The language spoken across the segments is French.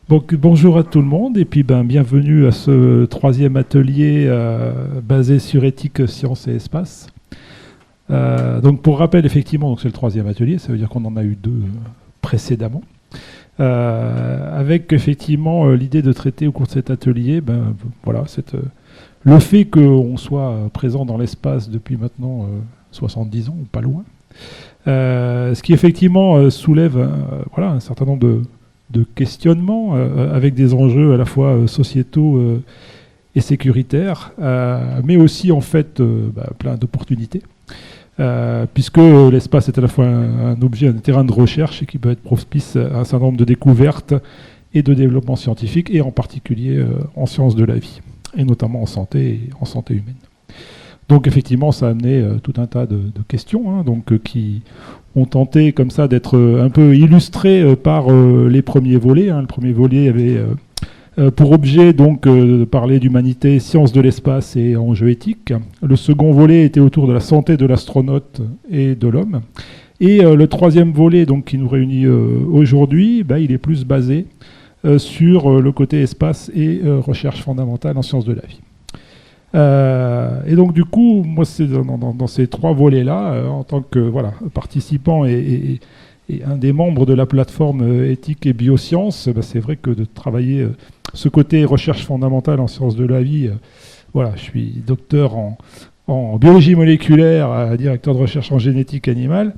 Donc, bonjour à tout le monde et puis bienvenue à ce troisième atelier basé sur éthique, sciences et espace. Donc pour rappel, effectivement, donc c'est le troisième atelier, ça veut dire qu'on en a eu deux précédemment. Avec effectivement l'idée de traiter au cours de cet atelier voilà, le fait qu'on soit présent dans l'espace depuis maintenant 70 ans, ou pas loin, ce qui effectivement soulève voilà, un certain nombre de questionnements avec des enjeux à la fois sociétaux et sécuritaires, mais aussi en fait plein d'opportunités. Puisque l'espace est à la fois un objet, un terrain de recherche et qui peut être propice à un certain nombre de découvertes et de développement scientifique, et en particulier en sciences de la vie, et notamment en santé humaine. Donc effectivement, ça a amené tout un tas de questions qui ont tenté comme ça d'être un peu illustrées par les premiers volets. Le premier volet avait pour objet donc de parler d'humanité, sciences de l'espace et enjeux éthiques. Le second volet était autour de la santé de l'astronaute et de l'homme. Et le troisième volet donc, qui nous réunit aujourd'hui, il est plus basé sur le côté espace et recherche fondamentale en sciences de la vie. Et donc du coup, moi c'est dans ces trois volets-là, en tant que participant et un des membres de la plateforme éthique et biosciences, c'est vrai que de travailler ce côté recherche fondamentale en sciences de la vie, je suis docteur en biologie moléculaire, directeur de recherche en génétique animale,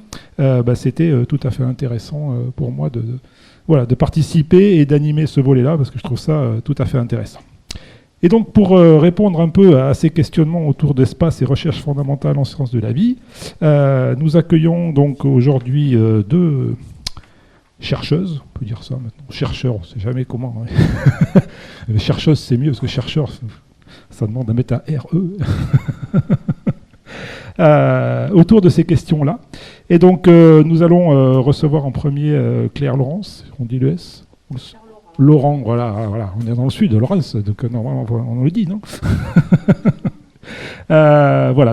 c'était tout à fait intéressant pour moi de participer et d'animer ce volet-là, parce que je trouve ça tout à fait intéressant. Et donc, pour répondre un peu à ces questionnements autour d'espace et recherche fondamentale en sciences de la vie, nous accueillons donc aujourd'hui deux chercheuses, on peut dire ça maintenant, chercheurs, on ne sait jamais comment. Hein. Chercheuse, c'est mieux, parce que chercheur, ça demande à mettre un RE. Autour de ces questions-là. Et donc, nous allons recevoir en premier Claire Laurence, on dit le S Laurent, voilà, on est dans le sud de Laurence, donc normalement on le dit, non?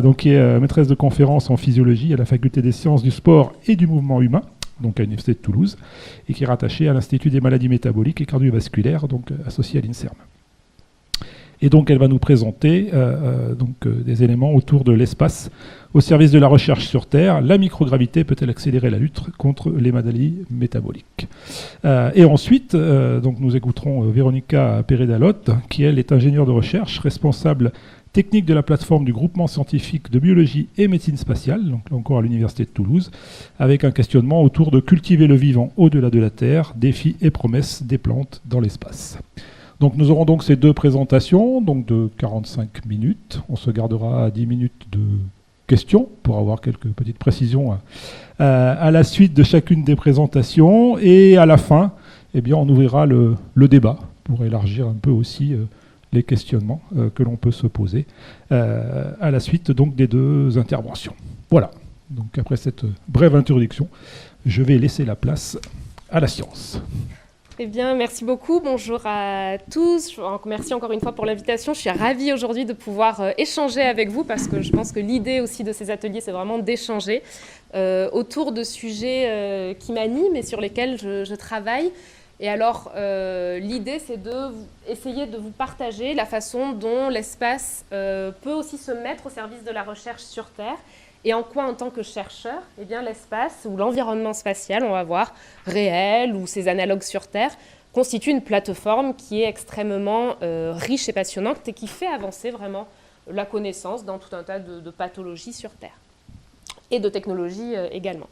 Donc qui est maîtresse de conférences en physiologie à la faculté des sciences du sport et du mouvement humain, donc à l'université de Toulouse, et qui est rattachée à l'Institut des maladies métaboliques et cardiovasculaires, donc associé à l'INSERM. Et donc elle va nous présenter des éléments autour de l'espace au service de la recherche sur Terre. La microgravité peut-elle accélérer la lutte contre les maladies métaboliques? Et ensuite, nous écouterons Véronica Pérez-Dalotte, qui elle est ingénieure de recherche, responsable technique de la plateforme du groupement scientifique de biologie et médecine spatiale, donc là encore à l'université de Toulouse, avec un questionnement autour de cultiver le vivant au-delà de la Terre, défis et promesses des plantes dans l'espace. Donc nous aurons donc ces deux présentations, donc de 45 minutes. On se gardera 10 minutes de questions pour avoir quelques petites précisions à la suite de chacune des présentations. Et à la fin, on ouvrira le débat pour élargir un peu aussi les questionnements que l'on peut se poser à la suite donc, des deux interventions. Voilà. Donc après cette brève introduction, je vais laisser la place à la science. Eh bien, merci beaucoup. Bonjour à tous. Merci encore une fois pour l'invitation. Je suis ravie aujourd'hui de pouvoir échanger avec vous parce que je pense que l'idée aussi de ces ateliers, c'est vraiment d'échanger autour de sujets qui m'animent et sur lesquels je travaille. Et alors, l'idée, c'est d'essayer de vous partager la façon dont l'espace peut aussi se mettre au service de la recherche sur Terre. Et en quoi, en tant que chercheur, l'espace ou l'environnement spatial, on va voir, réel ou ses analogues sur Terre, constitue une plateforme qui est extrêmement riche et passionnante et qui fait avancer vraiment la connaissance dans tout un tas de pathologies sur Terre et de technologies également.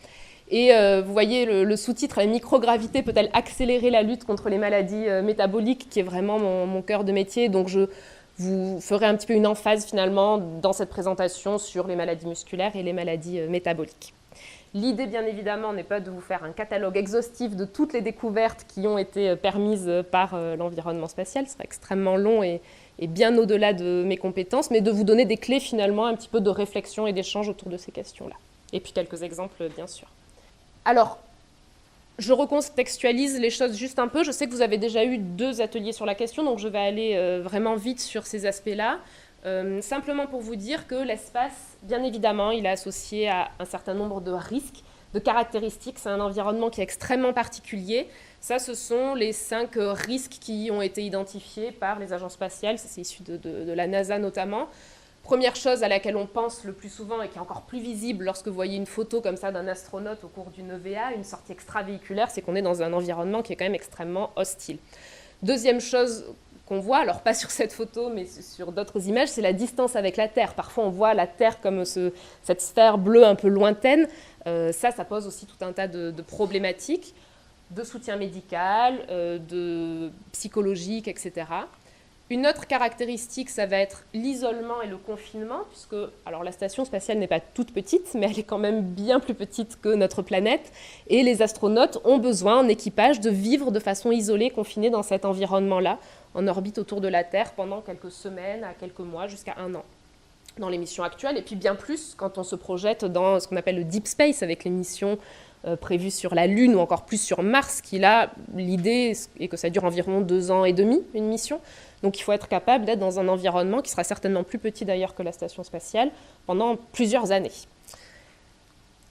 Et vous voyez le sous-titre, la microgravité peut-elle accélérer la lutte contre les maladies métaboliques, qui est vraiment mon cœur de métier. Donc je vous ferai un petit peu une emphase finalement dans cette présentation sur les maladies musculaires et les maladies métaboliques. L'idée, bien évidemment, n'est pas de vous faire un catalogue exhaustif de toutes les découvertes qui ont été permises par l'environnement spatial. Ce serait extrêmement long et bien au-delà de mes compétences, mais de vous donner des clés finalement, un petit peu de réflexion et d'échange autour de ces questions-là. Et puis quelques exemples, bien sûr. Alors, je recontextualise les choses juste un peu. Je sais que vous avez déjà eu 2 ateliers sur la question, donc je vais aller vraiment vite sur ces aspects-là. Simplement pour vous dire que l'espace, bien évidemment, il est associé à un certain nombre de risques, de caractéristiques. C'est un environnement qui est extrêmement particulier. Ça, ce sont les 5 risques qui ont été identifiés par les agences spatiales. C'est issu de la NASA notamment. Première chose à laquelle on pense le plus souvent et qui est encore plus visible lorsque vous voyez une photo comme ça d'un astronaute au cours d'une EVA, une sortie extravéhiculaire, c'est qu'on est dans un environnement qui est quand même extrêmement hostile. Deuxième chose qu'on voit, alors pas sur cette photo mais sur d'autres images, c'est la distance avec la Terre. Parfois on voit la Terre comme cette sphère bleue un peu lointaine. Ça pose aussi tout un tas de problématiques, de soutien médical, de psychologique, etc. Une autre caractéristique, ça va être l'isolement et le confinement, puisque alors, la station spatiale n'est pas toute petite, mais elle est quand même bien plus petite que notre planète, et les astronautes ont besoin en équipage de vivre de façon isolée, confinée dans cet environnement-là, en orbite autour de la Terre pendant quelques semaines à quelques mois, jusqu'à 1 an, dans les missions actuelles, et puis bien plus quand on se projette dans ce qu'on appelle le deep space, avec les missions prévues sur la Lune ou encore plus sur Mars, qui là, l'idée est que ça dure environ 2 ans et demi, une mission. Donc il faut être capable d'être dans un environnement qui sera certainement plus petit d'ailleurs que la station spatiale pendant plusieurs années.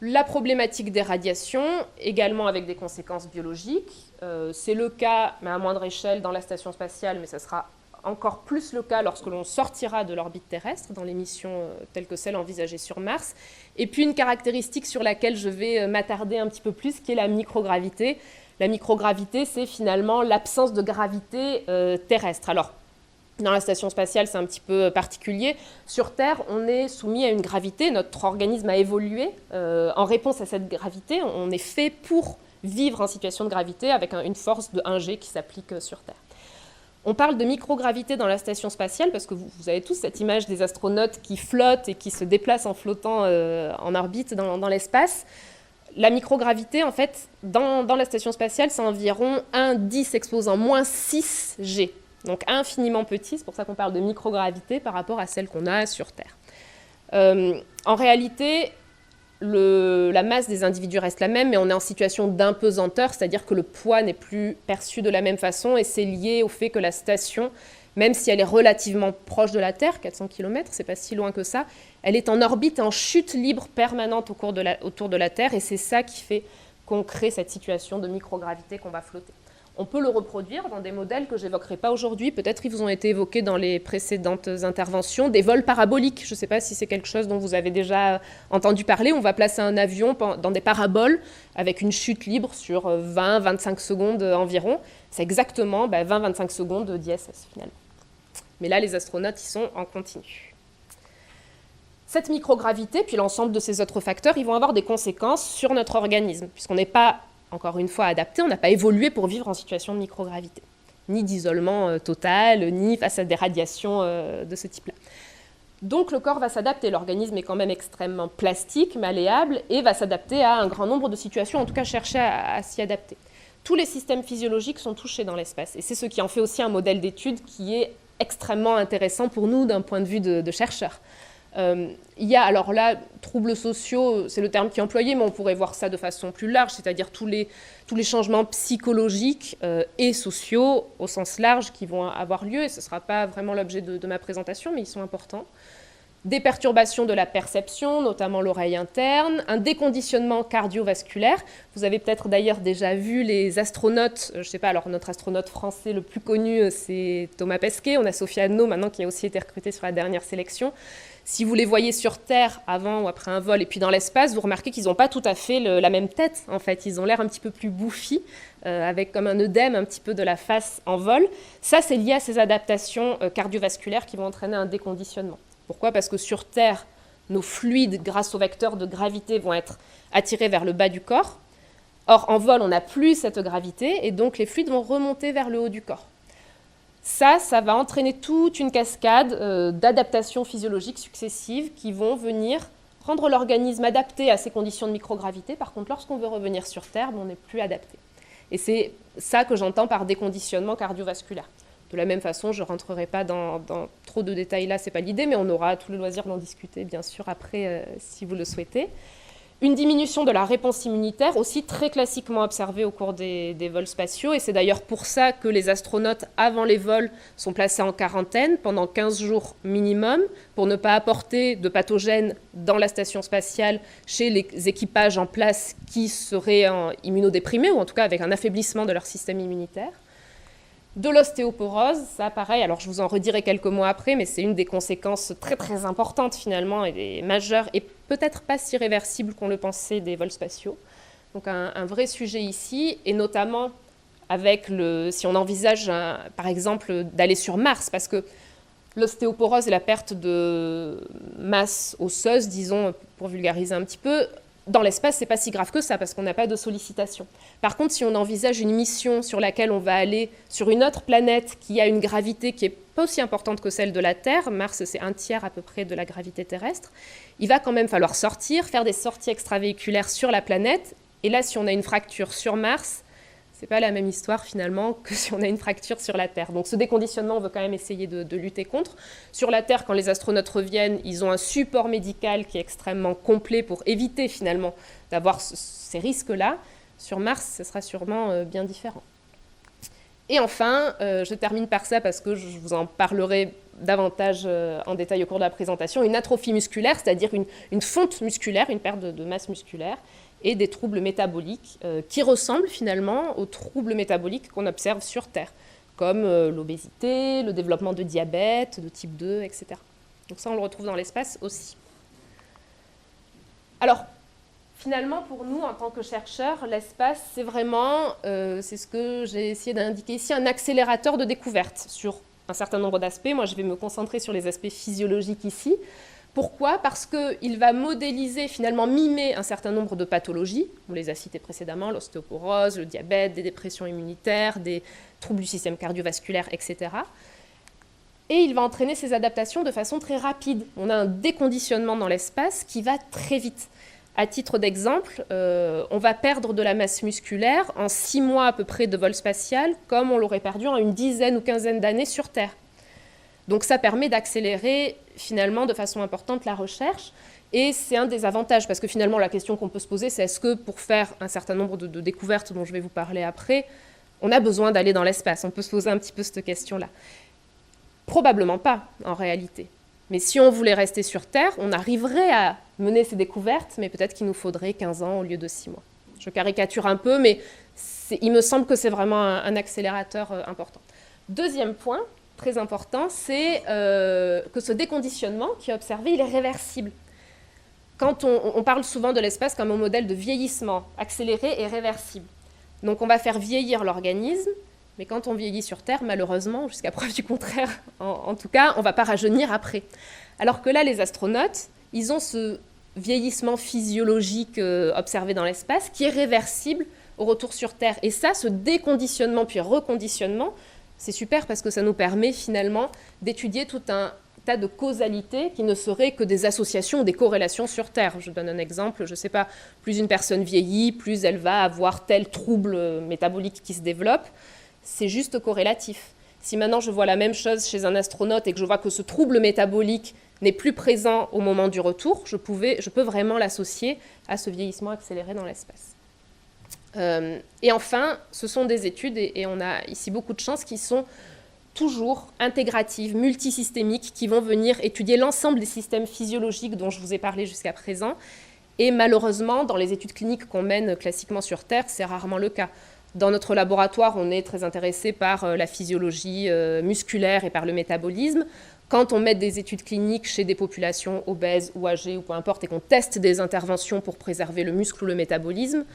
La problématique des radiations, également avec des conséquences biologiques. C'est le cas, mais à moindre échelle, dans la station spatiale, mais ça sera encore plus le cas lorsque l'on sortira de l'orbite terrestre, dans les missions telles que celles envisagées sur Mars. Et puis une caractéristique sur laquelle je vais m'attarder un petit peu plus, qui est la microgravité. La microgravité, c'est finalement l'absence de gravité terrestre. Alors, dans la station spatiale, c'est un petit peu particulier. Sur Terre, on est soumis à une gravité. Notre organisme a évolué. En réponse à cette gravité, on est fait pour vivre en situation de gravité avec une force de 1G qui s'applique sur Terre. On parle de microgravité dans la station spatiale parce que vous avez tous cette image des astronautes qui flottent et qui se déplacent en flottant en orbite dans l'espace. La microgravité, en fait, dans la station spatiale, c'est environ 1,10 exposant moins 6 G. Donc infiniment petit, c'est pour ça qu'on parle de microgravité par rapport à celle qu'on a sur Terre. En réalité, la masse des individus reste la même, mais on est en situation d'impesanteur, c'est-à-dire que le poids n'est plus perçu de la même façon, et c'est lié au fait que la station, même si elle est relativement proche de la Terre, 400 km, c'est pas si loin que ça, elle est en orbite et en chute libre permanente autour de la Terre, et c'est ça qui fait qu'on crée cette situation de microgravité qu'on va flotter. On peut le reproduire dans des modèles que je n'évoquerai pas aujourd'hui. Peut-être qu'ils vous ont été évoqués dans les précédentes interventions. Des vols paraboliques. Je ne sais pas si c'est quelque chose dont vous avez déjà entendu parler. On va placer un avion dans des paraboles avec une chute libre sur 20-25 secondes environ. C'est exactement 20-25 secondes d'ISS finalement. Mais là, les astronautes, ils sont en continu. Cette microgravité, puis l'ensemble de ces autres facteurs, ils vont avoir des conséquences sur notre organisme, puisqu'on n'est pas encore une fois adapté, on n'a pas évolué pour vivre en situation de microgravité, ni d'isolement total, ni face à des radiations de ce type-là. Donc le corps va s'adapter, l'organisme est quand même extrêmement plastique, malléable, et va s'adapter à un grand nombre de situations, en tout cas chercher à s'y adapter. Tous les systèmes physiologiques sont touchés dans l'espace, et c'est ce qui en fait aussi un modèle d'étude qui est extrêmement intéressant pour nous d'un point de vue de chercheurs. Il y a, alors là, troubles sociaux, c'est le terme qui est employé, mais on pourrait voir ça de façon plus large, c'est-à-dire tous les changements psychologiques et sociaux, au sens large, qui vont avoir lieu, et ce ne sera pas vraiment l'objet de ma présentation, mais ils sont importants. Des perturbations de la perception, notamment l'oreille interne, un déconditionnement cardiovasculaire. Vous avez peut-être d'ailleurs déjà vu les astronautes, je ne sais pas, alors notre astronaute français le plus connu, c'est Thomas Pesquet, on a Sophie Anneau maintenant qui a aussi été recrutée sur la dernière sélection. Si vous les voyez sur Terre avant ou après un vol et puis dans l'espace, vous remarquez qu'ils n'ont pas tout à fait la même tête, en fait. Ils ont l'air un petit peu plus bouffis, avec comme un œdème un petit peu de la face en vol. Ça, c'est lié à ces adaptations cardiovasculaires qui vont entraîner un déconditionnement. Pourquoi ? Parce que sur Terre, nos fluides, grâce aux vecteurs de gravité, vont être attirés vers le bas du corps. Or, en vol, on n'a plus cette gravité, et donc les fluides vont remonter vers le haut du corps. Ça va entraîner toute une cascade d'adaptations physiologiques successives qui vont venir rendre l'organisme adapté à ces conditions de microgravité. Par contre, lorsqu'on veut revenir sur Terre, on n'est plus adapté. Et c'est ça que j'entends par déconditionnement cardiovasculaire. De la même façon, je ne rentrerai pas dans trop de détails là, ce n'est pas l'idée, mais on aura tout le loisir d'en discuter, bien sûr, après, si vous le souhaitez. Une diminution de la réponse immunitaire, aussi très classiquement observée au cours des vols spatiaux, et c'est d'ailleurs pour ça que les astronautes, avant les vols, sont placés en quarantaine pendant 15 jours minimum, pour ne pas apporter de pathogènes dans la station spatiale chez les équipages en place qui seraient immunodéprimés, ou en tout cas avec un affaiblissement de leur système immunitaire. De l'ostéoporose, ça pareil, alors je vous en redirai quelques mots après, mais c'est une des conséquences très très importantes finalement et majeures et peut-être pas si réversibles qu'on le pensait des vols spatiaux. Donc un vrai sujet ici, et notamment avec si on envisage par exemple d'aller sur Mars, parce que l'ostéoporose et la perte de masse osseuse, disons pour vulgariser un petit peu, dans l'espace, c'est pas si grave que ça, parce qu'on n'a pas de sollicitation. Par contre, si on envisage une mission sur laquelle on va aller sur une autre planète qui a une gravité qui est pas aussi importante que celle de la Terre, Mars c'est 1/3 à peu près de la gravité terrestre, il va quand même falloir sortir, faire des sorties extravéhiculaires sur la planète, et là si on a une fracture sur Mars, c'est pas la même histoire finalement que si on a une fracture sur la Terre. Donc ce déconditionnement, on veut quand même essayer de lutter contre. Sur la Terre, quand les astronautes reviennent, ils ont un support médical qui est extrêmement complet pour éviter finalement d'avoir ces risques-là. Sur Mars, ce sera sûrement bien différent. Et enfin, je termine par ça parce que je vous en parlerai davantage en détail au cours de la présentation, une atrophie musculaire, c'est-à-dire une fonte musculaire, une perte de masse musculaire, et des troubles métaboliques qui ressemblent finalement aux troubles métaboliques qu'on observe sur Terre, comme l'obésité, le développement de diabète, de type 2, etc. Donc ça, on le retrouve dans l'espace aussi. Alors, finalement, pour nous, en tant que chercheurs, l'espace, c'est vraiment, c'est ce que j'ai essayé d'indiquer ici, un accélérateur de découverte sur un certain nombre d'aspects. Moi, je vais me concentrer sur les aspects physiologiques ici. Pourquoi ? Parce qu'il va modéliser, finalement mimer un certain nombre de pathologies, on les a citées précédemment, l'ostéoporose, le diabète, des dépressions immunitaires, des troubles du système cardiovasculaire, etc. Et il va entraîner ces adaptations de façon très rapide. On a un déconditionnement dans l'espace qui va très vite. À titre d'exemple, on va perdre de la masse musculaire en 6 mois à peu près de vol spatial, comme on l'aurait perdu en une dizaine ou quinzaine d'années sur Terre. Donc ça permet d'accélérer finalement de façon importante la recherche, et c'est un des avantages, parce que finalement la question qu'on peut se poser, c'est est-ce que pour faire un certain nombre de découvertes dont je vais vous parler après, on a besoin d'aller dans l'espace ? On peut se poser un petit peu cette question-là. Probablement pas, en réalité. Mais si on voulait rester sur Terre, on arriverait à mener ces découvertes, mais peut-être qu'il nous faudrait 15 ans au lieu de 6 mois. Je caricature un peu, mais il me semble que c'est vraiment un accélérateur important. Deuxième point, très important, c'est que ce déconditionnement qui est observé, il est réversible. Quand on parle souvent de l'espace comme un modèle de vieillissement accéléré et réversible. Donc on va faire vieillir l'organisme, mais quand on vieillit sur Terre, malheureusement, jusqu'à preuve du contraire, en tout cas, on ne va pas rajeunir après. Alors que là, les astronautes, ils ont ce vieillissement physiologique observé dans l'espace qui est réversible au retour sur Terre. Et ça, ce déconditionnement puis reconditionnement, c'est super parce que ça nous permet finalement d'étudier tout un tas de causalités qui ne seraient que des associations ou des corrélations sur Terre. Je donne un exemple, je ne sais pas, plus une personne vieillit, plus elle va avoir tel trouble métabolique qui se développe. C'est juste corrélatif. Si maintenant je vois la même chose chez un astronaute et que je vois que ce trouble métabolique n'est plus présent au moment du retour, je peux vraiment l'associer à ce vieillissement accéléré dans l'espace. Et enfin, ce sont des études, et on a ici beaucoup de chance, qui sont toujours intégratives, multisystémiques, qui vont venir étudier l'ensemble des systèmes physiologiques dont je vous ai parlé jusqu'à présent. Et malheureusement, dans les études cliniques qu'on mène classiquement sur Terre, c'est rarement le cas. Dans notre laboratoire, on est très intéressé par la physiologie musculaire et par le métabolisme. Quand on met des études cliniques chez des populations obèses ou âgées ou peu importe, et qu'on teste des interventions pour préserver le muscle ou le métabolisme,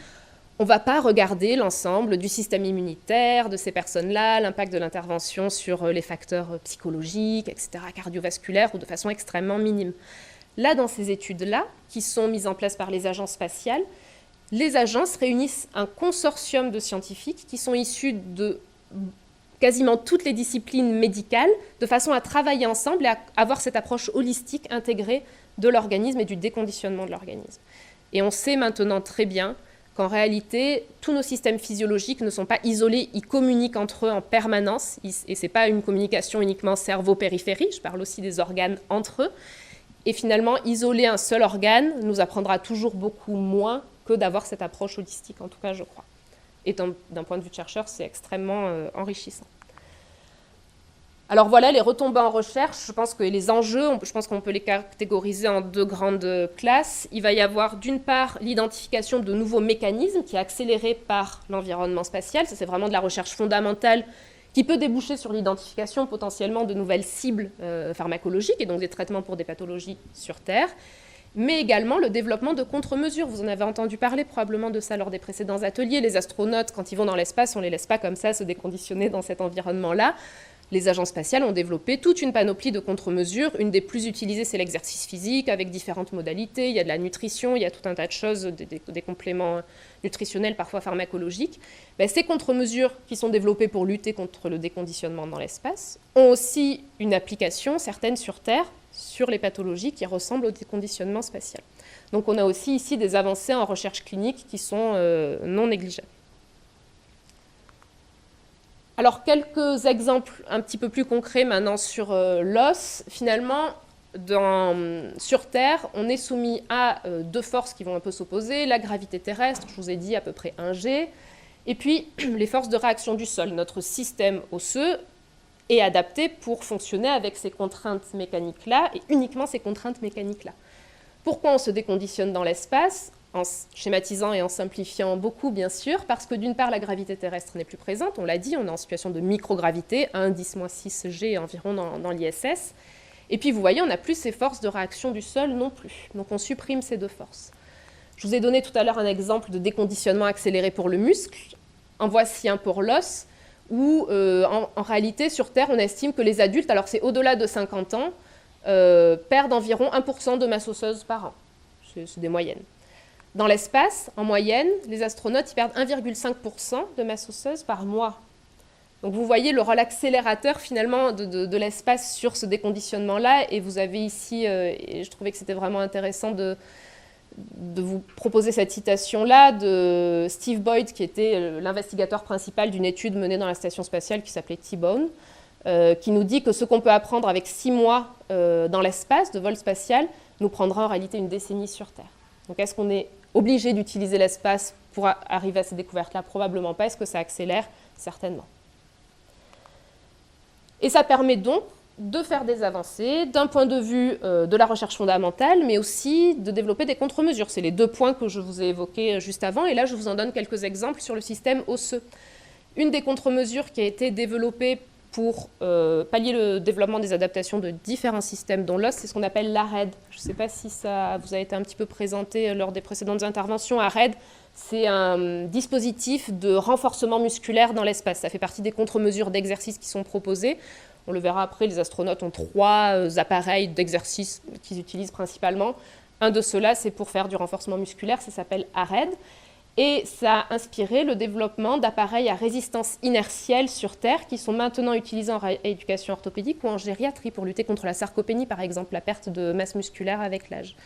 on ne va pas regarder l'ensemble du système immunitaire de ces personnes-là, l'impact de l'intervention sur les facteurs psychologiques, etc., cardiovasculaires, ou de façon extrêmement minime. Là, dans ces études-là, qui sont mises en place par les agences spatiales, les agences réunissent un consortium de scientifiques qui sont issus de quasiment toutes les disciplines médicales, de façon à travailler ensemble et à avoir cette approche holistique intégrée de l'organisme et du déconditionnement de l'organisme. Et on sait maintenant très bien qu'en réalité, tous nos systèmes physiologiques ne sont pas isolés, ils communiquent entre eux en permanence, et ce n'est pas une communication uniquement cerveau-périphérie, je parle aussi des organes entre eux. Et finalement, isoler un seul organe nous apprendra toujours beaucoup moins que d'avoir cette approche holistique, en tout cas, je crois. Et d'un point de vue de chercheur, c'est extrêmement enrichissant. Alors voilà, les retombées en recherche, je pense que les enjeux, je pense qu'on peut les catégoriser en deux grandes classes. Il va y avoir d'une part l'identification de nouveaux mécanismes qui est accélérée par l'environnement spatial. Ça, c'est vraiment de la recherche fondamentale qui peut déboucher sur l'identification potentiellement de nouvelles cibles pharmacologiques et donc des traitements pour des pathologies sur Terre, mais également le développement de contre-mesures. Vous en avez entendu parler probablement de ça lors des précédents ateliers. Les astronautes, quand ils vont dans l'espace, on ne les laisse pas comme ça se déconditionner dans cet environnement-là. Les agences spatiales ont développé toute une panoplie de contre-mesures. Une des plus utilisées, c'est l'exercice physique, avec différentes modalités. Il y a de la nutrition, il y a tout un tas de choses, des compléments nutritionnels, parfois pharmacologiques. Ces contre-mesures qui sont développées pour lutter contre le déconditionnement dans l'espace ont aussi une application, certaines sur Terre, sur les pathologies qui ressemblent au déconditionnement spatial. Donc on a aussi ici des avancées en recherche clinique qui sont non négligeables. Alors, quelques exemples un petit peu plus concrets maintenant sur l'os. Finalement, sur Terre, on est soumis à deux forces qui vont un peu s'opposer. La gravité terrestre, je vous ai dit à peu près 1 G, et puis les forces de réaction du sol. Notre système osseux est adapté pour fonctionner avec ces contraintes mécaniques-là, et uniquement ces contraintes mécaniques-là. Pourquoi on se déconditionne dans l'espace ? En schématisant et en simplifiant beaucoup, bien sûr, parce que d'une part, la gravité terrestre n'est plus présente, on l'a dit, on est en situation de microgravité, 1, 10-6 G environ dans l'ISS, et puis vous voyez, on n'a plus ces forces de réaction du sol non plus, donc on supprime ces deux forces. Je vous ai donné tout à l'heure un exemple de déconditionnement accéléré pour le muscle, en voici un pour l'os, où en réalité, sur Terre, on estime que les adultes, alors c'est au-delà de 50 ans, perdent environ 1% de masse osseuse par an, c'est des moyennes. Dans l'espace, en moyenne, les astronautes ils perdent 1,5% de masse osseuse par mois. Donc vous voyez le rôle accélérateur finalement de l'espace sur ce déconditionnement-là. Et vous avez ici, et je trouvais que c'était vraiment intéressant de vous proposer cette citation-là de Steve Boyd, qui était l'investigateur principal d'une étude menée dans la station spatiale qui s'appelait T-Bone, qui nous dit que ce qu'on peut apprendre avec 6 mois dans l'espace de vol spatial nous prendra en réalité une décennie sur Terre. Donc est-ce qu'on est obligé d'utiliser l'espace pour arriver à ces découvertes-là? Probablement pas. Est-ce que ça accélère? Certainement. Et ça permet donc de faire des avancées d'un point de vue de la recherche fondamentale, mais aussi de développer des contre-mesures. C'est les deux points que je vous ai évoqués juste avant, et là je vous en donne quelques exemples sur le système osseux. Une des contre-mesures qui a été développée pour pallier le développement des adaptations de différents systèmes dont l'os, c'est ce qu'on appelle l'ARED. Je ne sais pas si ça vous a été un petit peu présenté lors des précédentes interventions. ARED, c'est un dispositif de renforcement musculaire dans l'espace. Ça fait partie des contre-mesures d'exercice qui sont proposées. On le verra après, les astronautes ont 3 appareils d'exercice qu'ils utilisent principalement. Un de ceux-là, c'est pour faire du renforcement musculaire, ça s'appelle ARED. Et ça a inspiré le développement d'appareils à résistance inertielle sur Terre qui sont maintenant utilisés en rééducation orthopédique ou en gériatrie pour lutter contre la sarcopénie, par exemple, la perte de masse musculaire avec l'âge.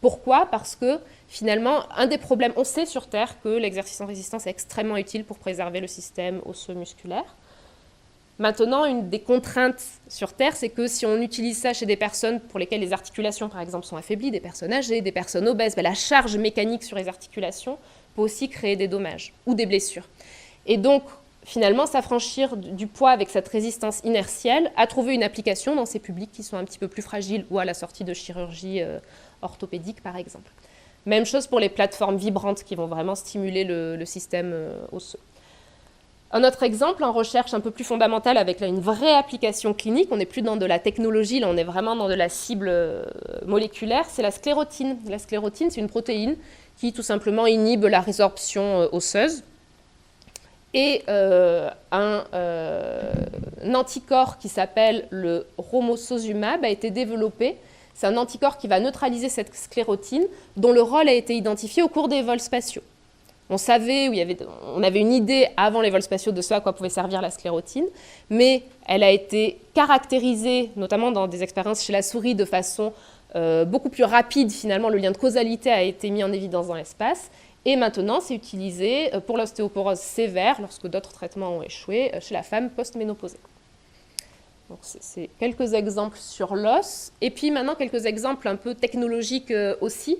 Pourquoi? Parce que finalement, un des problèmes, on sait sur Terre que l'exercice en résistance est extrêmement utile pour préserver le système osseux musculaire. Maintenant, une des contraintes sur Terre, c'est que si on utilise ça chez des personnes pour lesquelles les articulations, par exemple, sont affaiblies, des personnes âgées, des personnes obèses, la charge mécanique sur les articulations peut aussi créer des dommages ou des blessures. Et donc, finalement, s'affranchir du poids avec cette résistance inertielle a trouvé une application dans ces publics qui sont un petit peu plus fragiles ou à la sortie de chirurgie orthopédique, par exemple. Même chose pour les plateformes vibrantes qui vont vraiment stimuler le système osseux. Un autre exemple en recherche un peu plus fondamentale avec là, une vraie application clinique, on n'est plus dans de la technologie, là on est vraiment dans de la cible moléculaire, c'est la sclérotine. La sclérotine, c'est une protéine qui tout simplement inhibe la résorption osseuse. Et un anticorps qui s'appelle le romosozumab a été développé. C'est un anticorps qui va neutraliser cette sclérotine dont le rôle a été identifié au cours des vols spatiaux. On avait une idée avant les vols spatiaux de ce à quoi pouvait servir la sclérotine, mais elle a été caractérisée, notamment dans des expériences chez la souris, de façon beaucoup plus rapide. Finalement, le lien de causalité a été mis en évidence dans l'espace. Et maintenant, c'est utilisé pour l'ostéoporose sévère, lorsque d'autres traitements ont échoué, chez la femme post-ménopausée. Donc c'est quelques exemples sur l'os. Et puis maintenant, quelques exemples un peu technologiques aussi.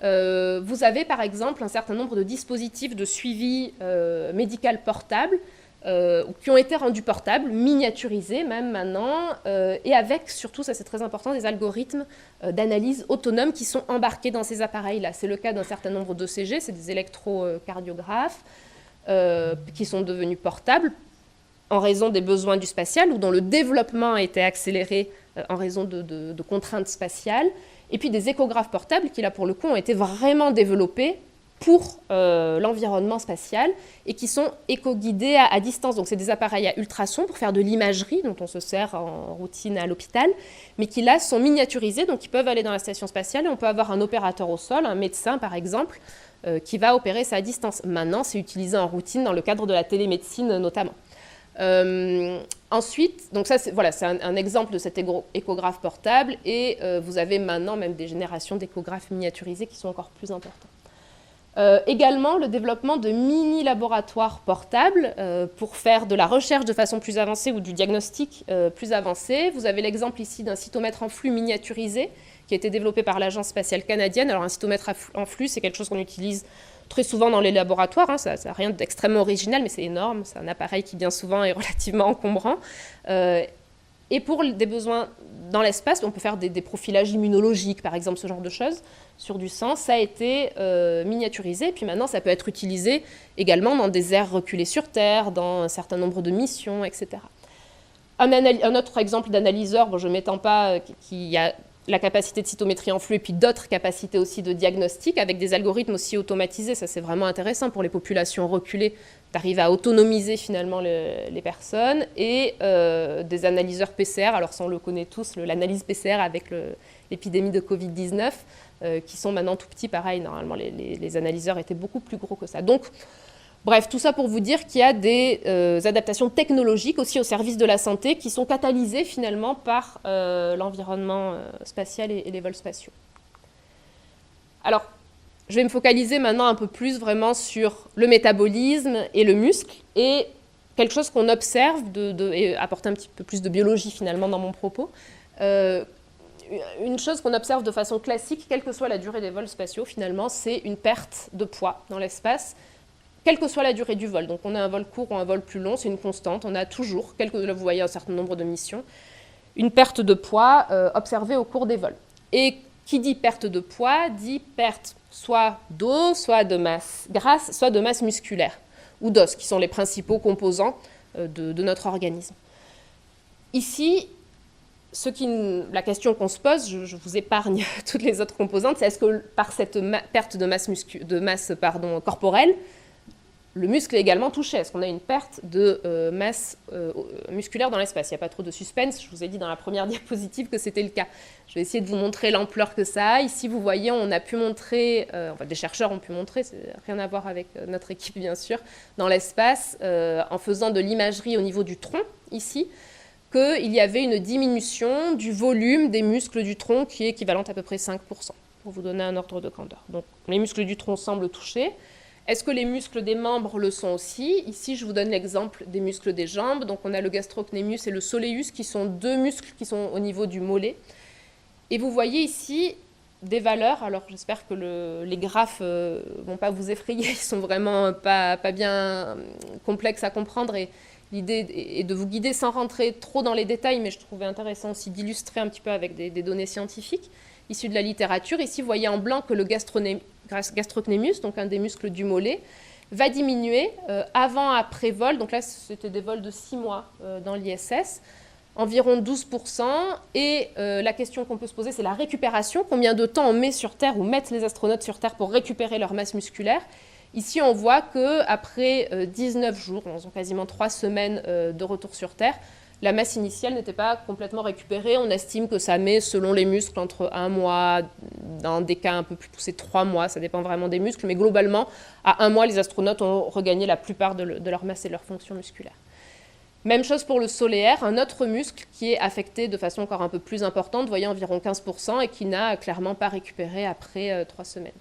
Vous avez par exemple un certain nombre de dispositifs de suivi médical portable qui ont été rendus portables, miniaturisés même maintenant, et avec surtout, ça c'est très important, des algorithmes d'analyse autonomes qui sont embarqués dans ces appareils-là. C'est le cas d'un certain nombre d'ECG, c'est des électrocardiographes qui sont devenus portables en raison des besoins du spatial ou dont le développement a été accéléré en raison de contraintes spatiales. Et puis des échographes portables qui, là, pour le coup, ont été vraiment développés pour l'environnement spatial et qui sont éco-guidés à distance. Donc, c'est des appareils à ultrasons pour faire de l'imagerie, dont on se sert en routine à l'hôpital, mais qui, là, sont miniaturisés, donc ils peuvent aller dans la station spatiale et on peut avoir un opérateur au sol, un médecin, par exemple, qui va opérer ça à distance. Maintenant, c'est utilisé en routine dans le cadre de la télémédecine, notamment. Ensuite, donc ça, c'est un exemple de cet échographe portable et vous avez maintenant même des générations d'échographes miniaturisés qui sont encore plus importants. Également, le développement de mini-laboratoires portables pour faire de la recherche de façon plus avancée ou du diagnostic plus avancé. Vous avez l'exemple ici d'un cytomètre en flux miniaturisé qui a été développé par l'Agence spatiale canadienne. Alors un cytomètre en flux, c'est quelque chose qu'on utilise très souvent dans les laboratoires, hein, ça n'a rien d'extrêmement original, mais c'est énorme, c'est un appareil qui bien souvent est relativement encombrant. Et pour des besoins dans l'espace, on peut faire des profilages immunologiques, par exemple, ce genre de choses, sur du sang, ça a été miniaturisé, et puis maintenant ça peut être utilisé également dans des aires reculées sur Terre, dans un certain nombre de missions, etc. Un autre exemple d'analyseur, bon, je ne m'étends pas, qui a la capacité de cytométrie en flux et puis d'autres capacités aussi de diagnostic avec des algorithmes aussi automatisés. Ça, c'est vraiment intéressant pour les populations reculées d'arriver à autonomiser finalement les personnes et des analyseurs PCR. Alors ça, on le connaît tous, l'analyse PCR avec l'épidémie de Covid-19 qui sont maintenant tout petits. Pareil, normalement, les analyseurs étaient beaucoup plus gros que ça. Donc, bref, tout ça pour vous dire qu'il y a des adaptations technologiques aussi au service de la santé qui sont catalysées finalement par l'environnement spatial et les vols spatiaux. Alors, je vais me focaliser maintenant un peu plus vraiment sur le métabolisme et le muscle et quelque chose qu'on observe et apporter un petit peu plus de biologie finalement dans mon propos. Une chose qu'on observe de façon classique, quelle que soit la durée des vols spatiaux finalement, c'est une perte de poids dans l'espace. Quelle que soit la durée du vol, donc on a un vol court ou un vol plus long, c'est une constante, on a toujours, là vous voyez un certain nombre de missions, une perte de poids observée au cours des vols. Et qui dit perte de poids, dit perte soit d'eau, soit de masse grasse, soit de masse musculaire, ou d'os, qui sont les principaux composants de notre organisme. Ici, la question qu'on se pose, je vous épargne toutes les autres composantes, c'est est-ce que par cette perte de masse corporelle, le muscle est également touché. Est-ce qu'on a une perte de masse musculaire dans l'espace? Il n'y a pas trop de suspense. Je vous ai dit dans la première diapositive que c'était le cas. Je vais essayer de vous montrer l'ampleur que ça a. Ici, vous voyez, on a pu montrer, des chercheurs ont pu montrer, c'est rien à voir avec notre équipe bien sûr, dans l'espace, en faisant de l'imagerie au niveau du tronc, ici, qu'il y avait une diminution du volume des muscles du tronc qui est équivalente à peu près 5%, pour vous donner un ordre de grandeur. Donc, les muscles du tronc semblent touchés. Est-ce que les muscles des membres le sont aussi? Ici, je vous donne l'exemple des muscles des jambes. Donc, on a le gastrocnémius et le soleus, qui sont deux muscles qui sont au niveau du mollet. Et vous voyez ici des valeurs. Alors, j'espère que les graphes ne vont pas vous effrayer. Ils sont vraiment pas bien complexes à comprendre. Et l'idée est de vous guider sans rentrer trop dans les détails, mais je trouvais intéressant aussi d'illustrer un petit peu avec des données scientifiques issues de la littérature. Ici, vous voyez en blanc que le gastrocnémius, donc un des muscles du mollet, va diminuer avant-après vol. Donc là, c'était des vols de 6 mois dans l'ISS, environ 12%. Et la question qu'on peut se poser, c'est la récupération. Combien de temps on met sur Terre ou mettent les astronautes sur Terre pour récupérer leur masse musculaire? Ici, on voit qu'après 19 jours, on a quasiment 3 semaines de retour sur Terre, la masse initiale n'était pas complètement récupérée. On estime que ça met, selon les muscles, entre 1 mois, dans des cas un peu plus poussés, 3 mois, ça dépend vraiment des muscles, mais globalement, à 1 mois, les astronautes ont regagné la plupart de leur masse et de leur fonction musculaire. Même chose pour le soléaire, un autre muscle qui est affecté de façon encore un peu plus importante, vous voyez environ 15%, et qui n'a clairement pas récupéré après 3 semaines.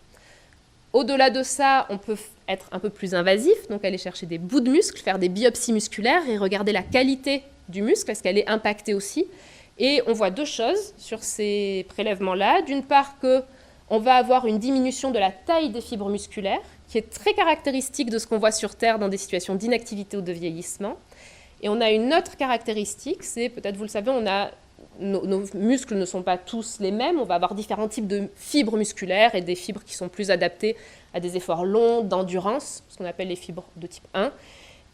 Au-delà de ça, on peut être un peu plus invasif, donc aller chercher des bouts de muscles, faire des biopsies musculaires et regarder la qualité du muscle, est-ce qu'elle est impactée aussi? Et on voit deux choses sur ces prélèvements-là. D'une part, qu'on va avoir une diminution de la taille des fibres musculaires, qui est très caractéristique de ce qu'on voit sur Terre dans des situations d'inactivité ou de vieillissement. Et on a une autre caractéristique, c'est, peut-être vous le savez, nos muscles ne sont pas tous les mêmes. On va avoir différents types de fibres musculaires et des fibres qui sont plus adaptées à des efforts longs, d'endurance, ce qu'on appelle les fibres de type 1,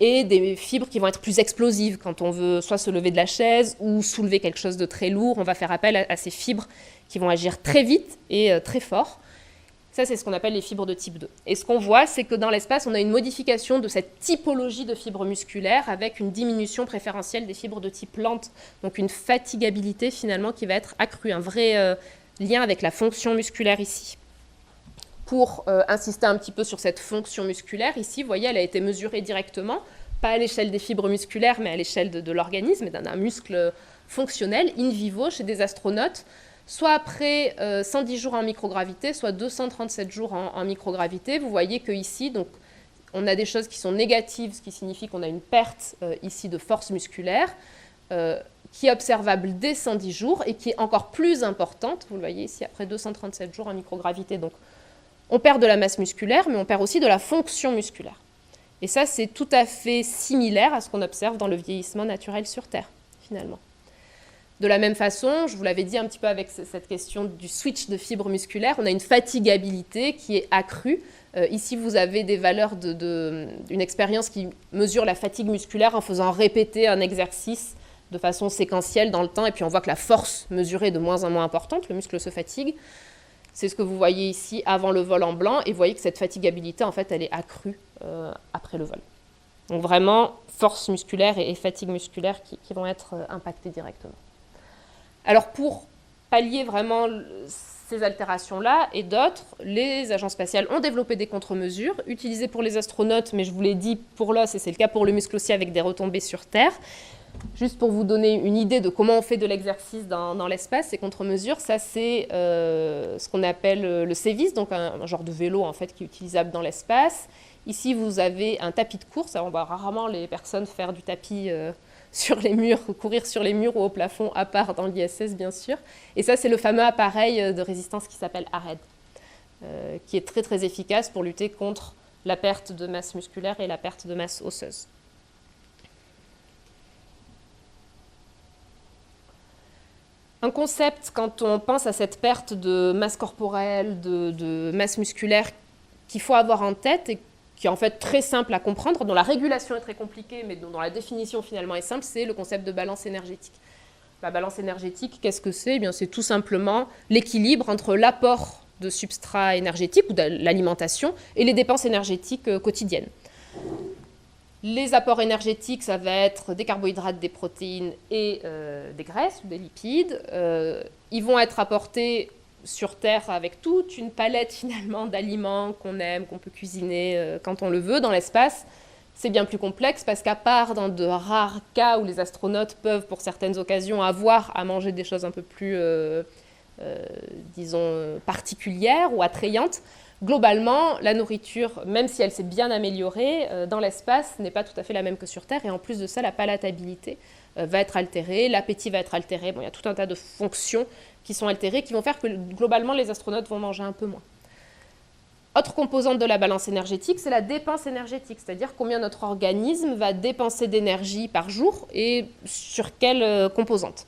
et des fibres qui vont être plus explosives quand on veut soit se lever de la chaise ou soulever quelque chose de très lourd. On va faire appel à ces fibres qui vont agir très vite et très fort. Ça, c'est ce qu'on appelle les fibres de type 2. Et ce qu'on voit, c'est que dans l'espace, on a une modification de cette typologie de fibres musculaires avec une diminution préférentielle des fibres de type lente, donc une fatigabilité finalement qui va être accrue, un vrai lien avec la fonction musculaire ici. Pour insister un petit peu sur cette fonction musculaire, ici, vous voyez, elle a été mesurée directement, pas à l'échelle des fibres musculaires, mais à l'échelle de l'organisme et d'un muscle fonctionnel, in vivo, chez des astronautes, soit après 110 jours en microgravité, soit 237 jours en microgravité. Vous voyez qu'ici, on a des choses qui sont négatives, ce qui signifie qu'on a une perte ici de force musculaire, qui est observable dès 110 jours et qui est encore plus importante, vous le voyez ici, après 237 jours en microgravité. Donc, on perd de la masse musculaire, mais on perd aussi de la fonction musculaire. Et ça, c'est tout à fait similaire à ce qu'on observe dans le vieillissement naturel sur Terre, finalement. De la même façon, je vous l'avais dit un petit peu avec cette question du switch de fibres musculaires, on a une fatigabilité qui est accrue. Ici, vous avez des valeurs d'une expérience qui mesure la fatigue musculaire en faisant répéter un exercice de façon séquentielle dans le temps, et puis on voit que la force mesurée est de moins en moins importante, le muscle se fatigue. C'est ce que vous voyez ici avant le vol en blanc, et vous voyez que cette fatigabilité, en fait, elle est accrue après le vol. Donc vraiment, force musculaire et fatigue musculaire qui vont être impactées directement. Alors pour pallier vraiment ces altérations-là et d'autres, les agences spatiales ont développé des contre-mesures utilisées pour les astronautes, mais je vous l'ai dit pour l'os, et c'est le cas pour le muscle aussi avec des retombées sur Terre. Juste pour vous donner une idée de comment on fait de l'exercice dans l'espace, ces contre-mesures, ça c'est ce qu'on appelle le Cevis, donc un genre de vélo en fait qui est utilisable dans l'espace. Ici vous avez un tapis de course, alors on voit rarement les personnes faire du tapis sur les murs, courir sur les murs ou au plafond, à part dans l'ISS bien sûr. Et ça c'est le fameux appareil de résistance qui s'appelle ARED, qui est très très efficace pour lutter contre la perte de masse musculaire et la perte de masse osseuse. Un concept, quand on pense à cette perte de masse corporelle, de masse musculaire, qu'il faut avoir en tête et qui est en fait très simple à comprendre, dont la régulation est très compliquée, mais dont la définition finalement est simple, c'est le concept de balance énergétique. La balance énergétique, qu'est-ce que c'est? Eh bien, c'est tout simplement l'équilibre entre l'apport de substrat énergétique ou de l'alimentation et les dépenses énergétiques quotidiennes. Les apports énergétiques, ça va être des carbohydrates, des protéines et des graisses ou des lipides. Ils vont être apportés sur Terre avec toute une palette finalement d'aliments qu'on aime, qu'on peut cuisiner quand on le veut. Dans l'espace, c'est bien plus complexe parce qu'à part dans de rares cas où les astronautes peuvent pour certaines occasions avoir à manger des choses un peu plus, disons, particulières ou attrayantes, globalement, la nourriture, même si elle s'est bien améliorée, dans l'espace, n'est pas tout à fait la même que sur Terre. Et en plus de ça, la palatabilité va être altérée, l'appétit va être altéré. Bon, il y a tout un tas de fonctions qui sont altérées, qui vont faire que globalement, les astronautes vont manger un peu moins. Autre composante de la balance énergétique, c'est la dépense énergétique, c'est-à-dire combien notre organisme va dépenser d'énergie par jour et sur quelle composante.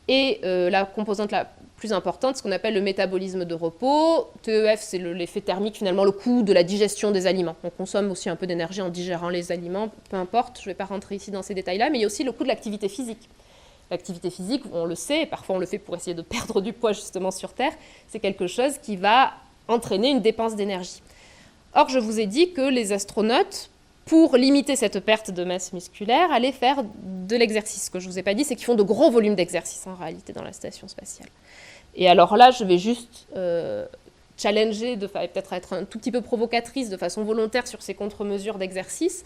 Et la composante la plus importante, ce qu'on appelle le métabolisme de repos. TEF, c'est l'effet thermique, finalement, le coût de la digestion des aliments. On consomme aussi un peu d'énergie en digérant les aliments, peu importe, je ne vais pas rentrer ici dans ces détails-là, mais il y a aussi le coût de l'activité physique. L'activité physique, on le sait, et parfois on le fait pour essayer de perdre du poids justement sur Terre, c'est quelque chose qui va entraîner une dépense d'énergie. Or, je vous ai dit que les astronautes, pour limiter cette perte de masse musculaire, allaient faire de l'exercice. Ce que je ne vous ai pas dit, c'est qu'ils font de gros volumes d'exercice en réalité dans la station spatiale. Et alors là, je vais juste challenger, peut-être être un tout petit peu provocatrice de façon volontaire sur ces contre-mesures d'exercice,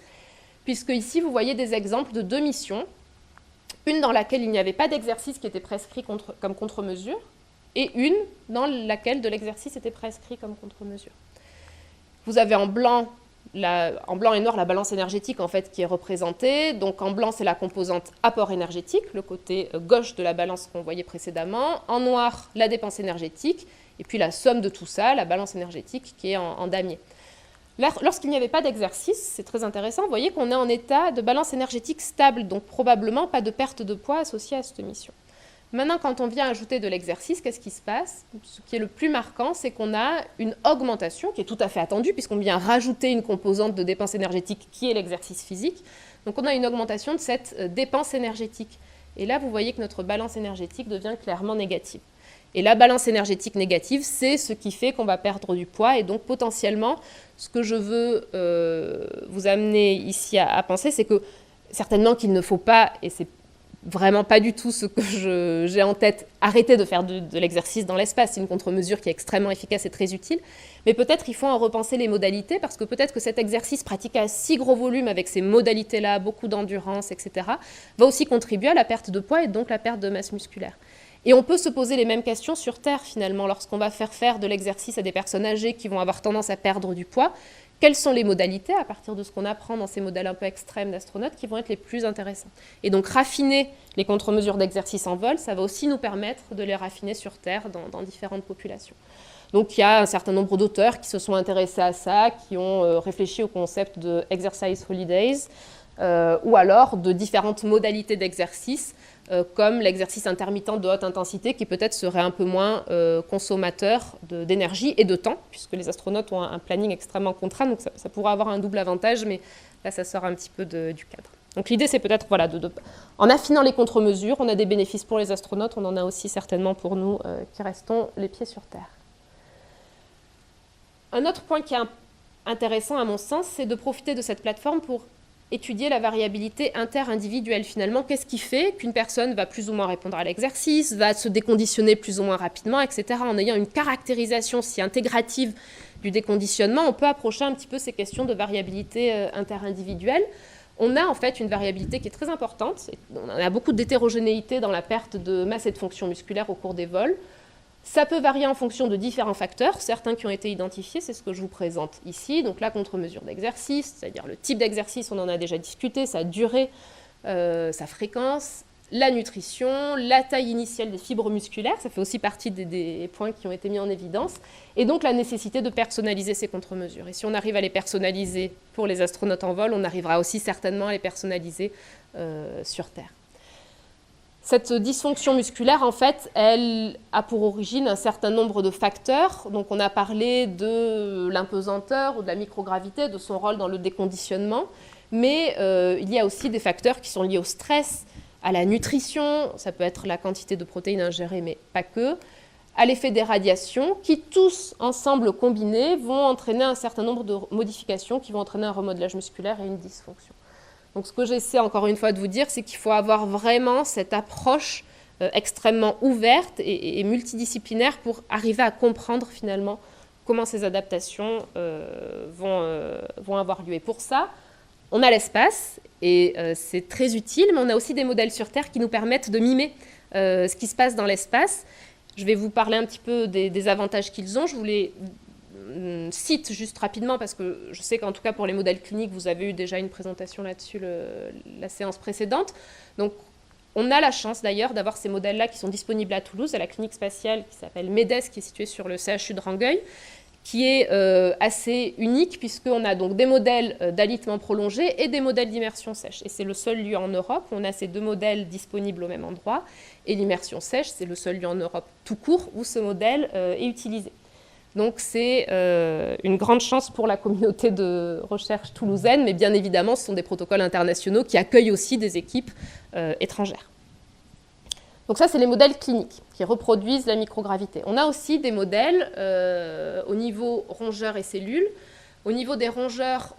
puisque ici, vous voyez des exemples de 2 missions, une dans laquelle il n'y avait pas d'exercice qui était prescrit comme contre-mesure, et une dans laquelle de l'exercice était prescrit comme contre-mesure. Vous avez en blanc en blanc et noir, la balance énergétique en fait, qui est représentée. Donc en blanc, c'est la composante apport énergétique, le côté gauche de la balance qu'on voyait précédemment. En noir, la dépense énergétique. Et puis la somme de tout ça, la balance énergétique qui est en damier. Lorsqu'il n'y avait pas d'exercice, c'est très intéressant, vous voyez qu'on est en état de balance énergétique stable, donc probablement pas de perte de poids associée à cette mission. Maintenant, quand on vient ajouter de l'exercice, qu'est-ce qui se passe? Ce qui est le plus marquant, c'est qu'on a une augmentation qui est tout à fait attendue, puisqu'on vient rajouter une composante de dépense énergétique qui est l'exercice physique. Donc on a une augmentation de cette dépense énergétique. Et là, vous voyez que notre balance énergétique devient clairement négative. Et la balance énergétique négative, c'est ce qui fait qu'on va perdre du poids. Et donc, potentiellement, ce que je veux vous amener ici à penser, c'est que certainement qu'il ne faut pas, et c'est vraiment pas du tout ce que j'ai en tête, arrêter de faire de l'exercice dans l'espace. C'est une contre-mesure qui est extrêmement efficace et très utile. Mais peut-être il faut en repenser les modalités, parce que peut-être que cet exercice pratiqué à si gros volume, avec ces modalités-là, beaucoup d'endurance, etc., va aussi contribuer à la perte de poids et donc la perte de masse musculaire. Et on peut se poser les mêmes questions sur Terre, finalement, lorsqu'on va faire de l'exercice à des personnes âgées qui vont avoir tendance à perdre du poids. Quelles sont les modalités, à partir de ce qu'on apprend dans ces modèles un peu extrêmes d'astronautes, qui vont être les plus intéressants? Et donc, raffiner les contre-mesures d'exercice en vol, ça va aussi nous permettre de les raffiner sur Terre dans différentes populations. Donc, il y a un certain nombre d'auteurs qui se sont intéressés à ça, qui ont réfléchi au concept de exercise holidays, ou alors de différentes modalités d'exercice, comme l'exercice intermittent de haute intensité, qui peut-être serait un peu moins consommateur d'énergie et de temps, puisque les astronautes ont un planning extrêmement contraint, donc ça pourrait avoir un double avantage, mais là, ça sort un petit peu du cadre. Donc l'idée, c'est peut-être, voilà, en affinant les contre-mesures, on a des bénéfices pour les astronautes, on en a aussi certainement pour nous qui restons les pieds sur Terre. Un autre point qui est intéressant, à mon sens, c'est de profiter de cette plateforme pour étudier la variabilité inter-individuelle. Finalement, qu'est-ce qui fait qu'une personne va plus ou moins répondre à l'exercice, va se déconditionner plus ou moins rapidement, etc. En ayant une caractérisation si intégrative du déconditionnement, on peut approcher un petit peu ces questions de variabilité inter-individuelle. On a en fait une variabilité qui est très importante. On a beaucoup d'hétérogénéité dans la perte de masse et de fonction musculaire au cours des vols. Ça peut varier en fonction de différents facteurs, certains qui ont été identifiés, c'est ce que je vous présente ici. Donc la contre-mesure d'exercice, c'est-à-dire le type d'exercice, on en a déjà discuté, sa durée, sa fréquence, la nutrition, la taille initiale des fibres musculaires, ça fait aussi partie des points qui ont été mis en évidence, et donc la nécessité de personnaliser ces contre-mesures. Et si on arrive à les personnaliser pour les astronautes en vol, on arrivera aussi certainement à les personnaliser sur Terre. Cette dysfonction musculaire, en fait, elle a pour origine un certain nombre de facteurs. Donc, on a parlé de l'impesanteur ou de la microgravité, de son rôle dans le déconditionnement. Mais il y a aussi des facteurs qui sont liés au stress, à la nutrition, ça peut être la quantité de protéines ingérées, mais pas que, à l'effet des radiations, qui tous ensemble combinés vont entraîner un certain nombre de modifications qui vont entraîner un remodelage musculaire et une dysfonction. Donc ce que j'essaie encore une fois de vous dire, c'est qu'il faut avoir vraiment cette approche extrêmement ouverte et multidisciplinaire pour arriver à comprendre finalement comment ces adaptations vont avoir lieu. Et pour ça, on a l'espace et c'est très utile, mais on a aussi des modèles sur Terre qui nous permettent de mimer ce qui se passe dans l'espace. Je vais vous parler un petit peu des avantages qu'ils ont. Je vous les cite juste rapidement parce que je sais qu'en tout cas pour les modèles cliniques, vous avez eu déjà une présentation là-dessus la séance précédente. Donc on a la chance d'ailleurs d'avoir ces modèles-là qui sont disponibles à Toulouse, à la clinique spatiale qui s'appelle MEDES, qui est située sur le CHU de Rangueil, qui est assez unique puisqu'on a donc des modèles d'alitement prolongé et des modèles d'immersion sèche. Et c'est le seul lieu en Europe où on a ces deux modèles disponibles au même endroit. Et l'immersion sèche, c'est le seul lieu en Europe tout court où ce modèle est utilisé. Donc c'est une grande chance pour la communauté de recherche toulousaine, mais bien évidemment, ce sont des protocoles internationaux qui accueillent aussi des équipes étrangères. Donc ça, c'est les modèles cliniques qui reproduisent la microgravité. On a aussi des modèles au niveau rongeurs et cellules. Au niveau des rongeurs,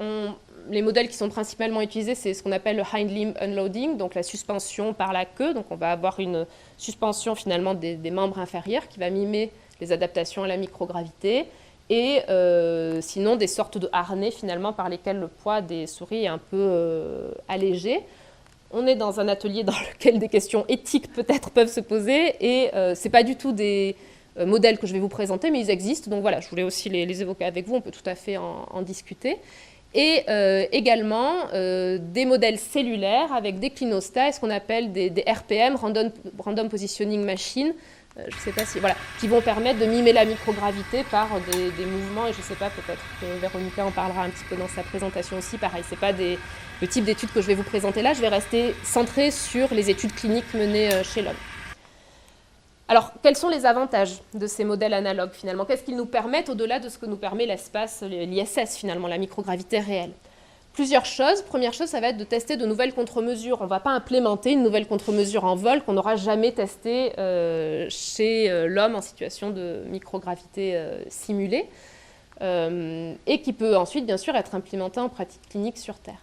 les modèles qui sont principalement utilisés, c'est ce qu'on appelle le hind limb unloading, donc la suspension par la queue. Donc on va avoir une suspension finalement des membres inférieurs qui va mimer les adaptations à la microgravité, et sinon des sortes de harnais finalement par lesquels le poids des souris est un peu allégé. On est dans un atelier dans lequel des questions éthiques peut-être peuvent se poser, et ce n'est pas du tout des modèles que je vais vous présenter, mais ils existent, donc voilà, je voulais aussi les évoquer avec vous, on peut tout à fait en discuter. Et également des modèles cellulaires avec des clinostats et ce qu'on appelle des RPM, Random Positioning Machine, je ne sais pas si, voilà, qui vont permettre de mimer la microgravité par des mouvements, et je ne sais pas, peut-être que Véronica en parlera un petit peu dans sa présentation aussi, pareil, ce n'est pas le type d'études que je vais vous présenter là, je vais rester centrée sur les études cliniques menées chez l'homme. Alors, quels sont les avantages de ces modèles analogues finalement? Qu'est-ce qu'ils nous permettent au-delà de ce que nous permet l'espace, l'ISS finalement, la microgravité réelle? Plusieurs choses. Première chose, ça va être de tester de nouvelles contre-mesures. On ne va pas implémenter une nouvelle contre-mesure en vol qu'on n'aura jamais testée chez l'homme en situation de microgravité simulée et qui peut ensuite, bien sûr, être implémentée en pratique clinique sur Terre.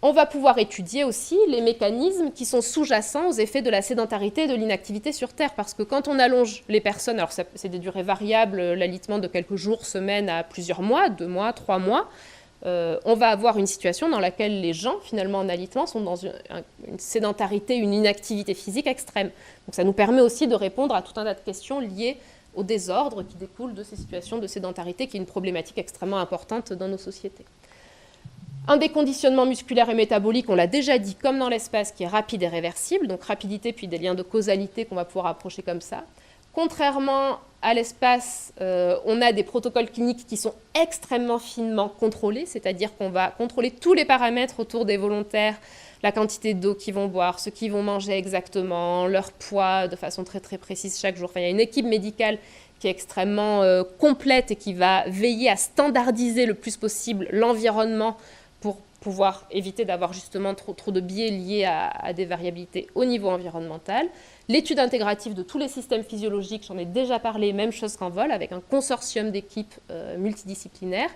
On va pouvoir étudier aussi les mécanismes qui sont sous-jacents aux effets de la sédentarité et de l'inactivité sur Terre. Parce que quand on allonge les personnes, alors c'est des durées variables, l'alitement de quelques jours, semaines à plusieurs mois, 2 mois, 3 mois, on va avoir une situation dans laquelle les gens, finalement, en alitement, sont dans une sédentarité, une inactivité physique extrême. Donc ça nous permet aussi de répondre à tout un tas de questions liées au désordre qui découlent de ces situations de sédentarité, qui est une problématique extrêmement importante dans nos sociétés. Un déconditionnement musculaire et métabolique, on l'a déjà dit, comme dans l'espace, qui est rapide et réversible, donc rapidité puis des liens de causalité qu'on va pouvoir approcher comme ça. Contrairement à l'espace, on a des protocoles cliniques qui sont extrêmement finement contrôlés, c'est-à-dire qu'on va contrôler tous les paramètres autour des volontaires, la quantité d'eau qu'ils vont boire, ce qu'ils vont manger exactement, leur poids de façon très très précise chaque jour. Enfin, il y a une équipe médicale qui est extrêmement complète et qui va veiller à standardiser le plus possible l'environnement pour pouvoir éviter d'avoir justement trop de biais liés à des variabilités au niveau environnemental. L'étude intégrative de tous les systèmes physiologiques, j'en ai déjà parlé, même chose qu'en vol, avec un consortium d'équipes multidisciplinaires.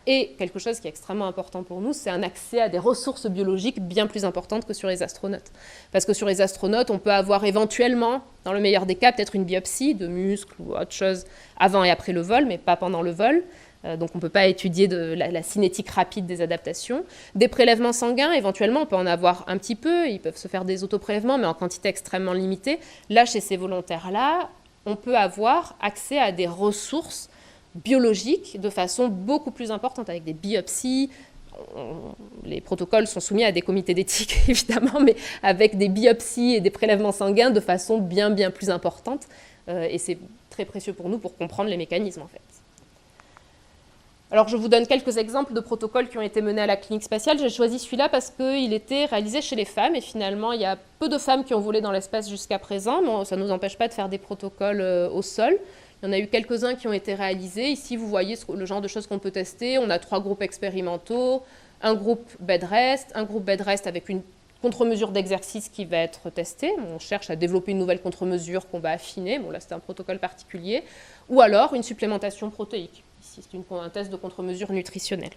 Et quelque chose qui est extrêmement important pour nous, c'est un accès à des ressources biologiques bien plus importantes que sur les astronautes. Parce que sur les astronautes, on peut avoir éventuellement, dans le meilleur des cas, peut-être une biopsie de muscles ou autre chose avant et après le vol, mais pas pendant le vol. Donc on ne peut pas étudier la cinétique rapide des adaptations. Des prélèvements sanguins, éventuellement, on peut en avoir un petit peu. Ils peuvent se faire des autoprélèvements, mais en quantité extrêmement limitée. Là, chez ces volontaires-là, on peut avoir accès à des ressources biologiques de façon beaucoup plus importante, avec des biopsies. Les protocoles sont soumis à des comités d'éthique, évidemment, mais avec des biopsies et des prélèvements sanguins de façon bien plus importante. Et c'est très précieux pour nous pour comprendre les mécanismes, en fait. Alors, je vous donne quelques exemples de protocoles qui ont été menés à la clinique spatiale. J'ai choisi celui-là parce qu'il était réalisé chez les femmes. Et finalement, il y a peu de femmes qui ont volé dans l'espace jusqu'à présent. Bon, ça ne nous empêche pas de faire des protocoles au sol. Il y en a eu quelques-uns qui ont été réalisés. Ici, vous voyez le genre de choses qu'on peut tester. On a 3 groupes expérimentaux, un groupe bed rest, un groupe bed rest avec une contre-mesure d'exercice qui va être testée. On cherche à développer une nouvelle contre-mesure qu'on va affiner. Bon, là, c'est un protocole particulier. Ou alors, une supplémentation protéique. Ici, c'est un test de contre-mesure nutritionnelle.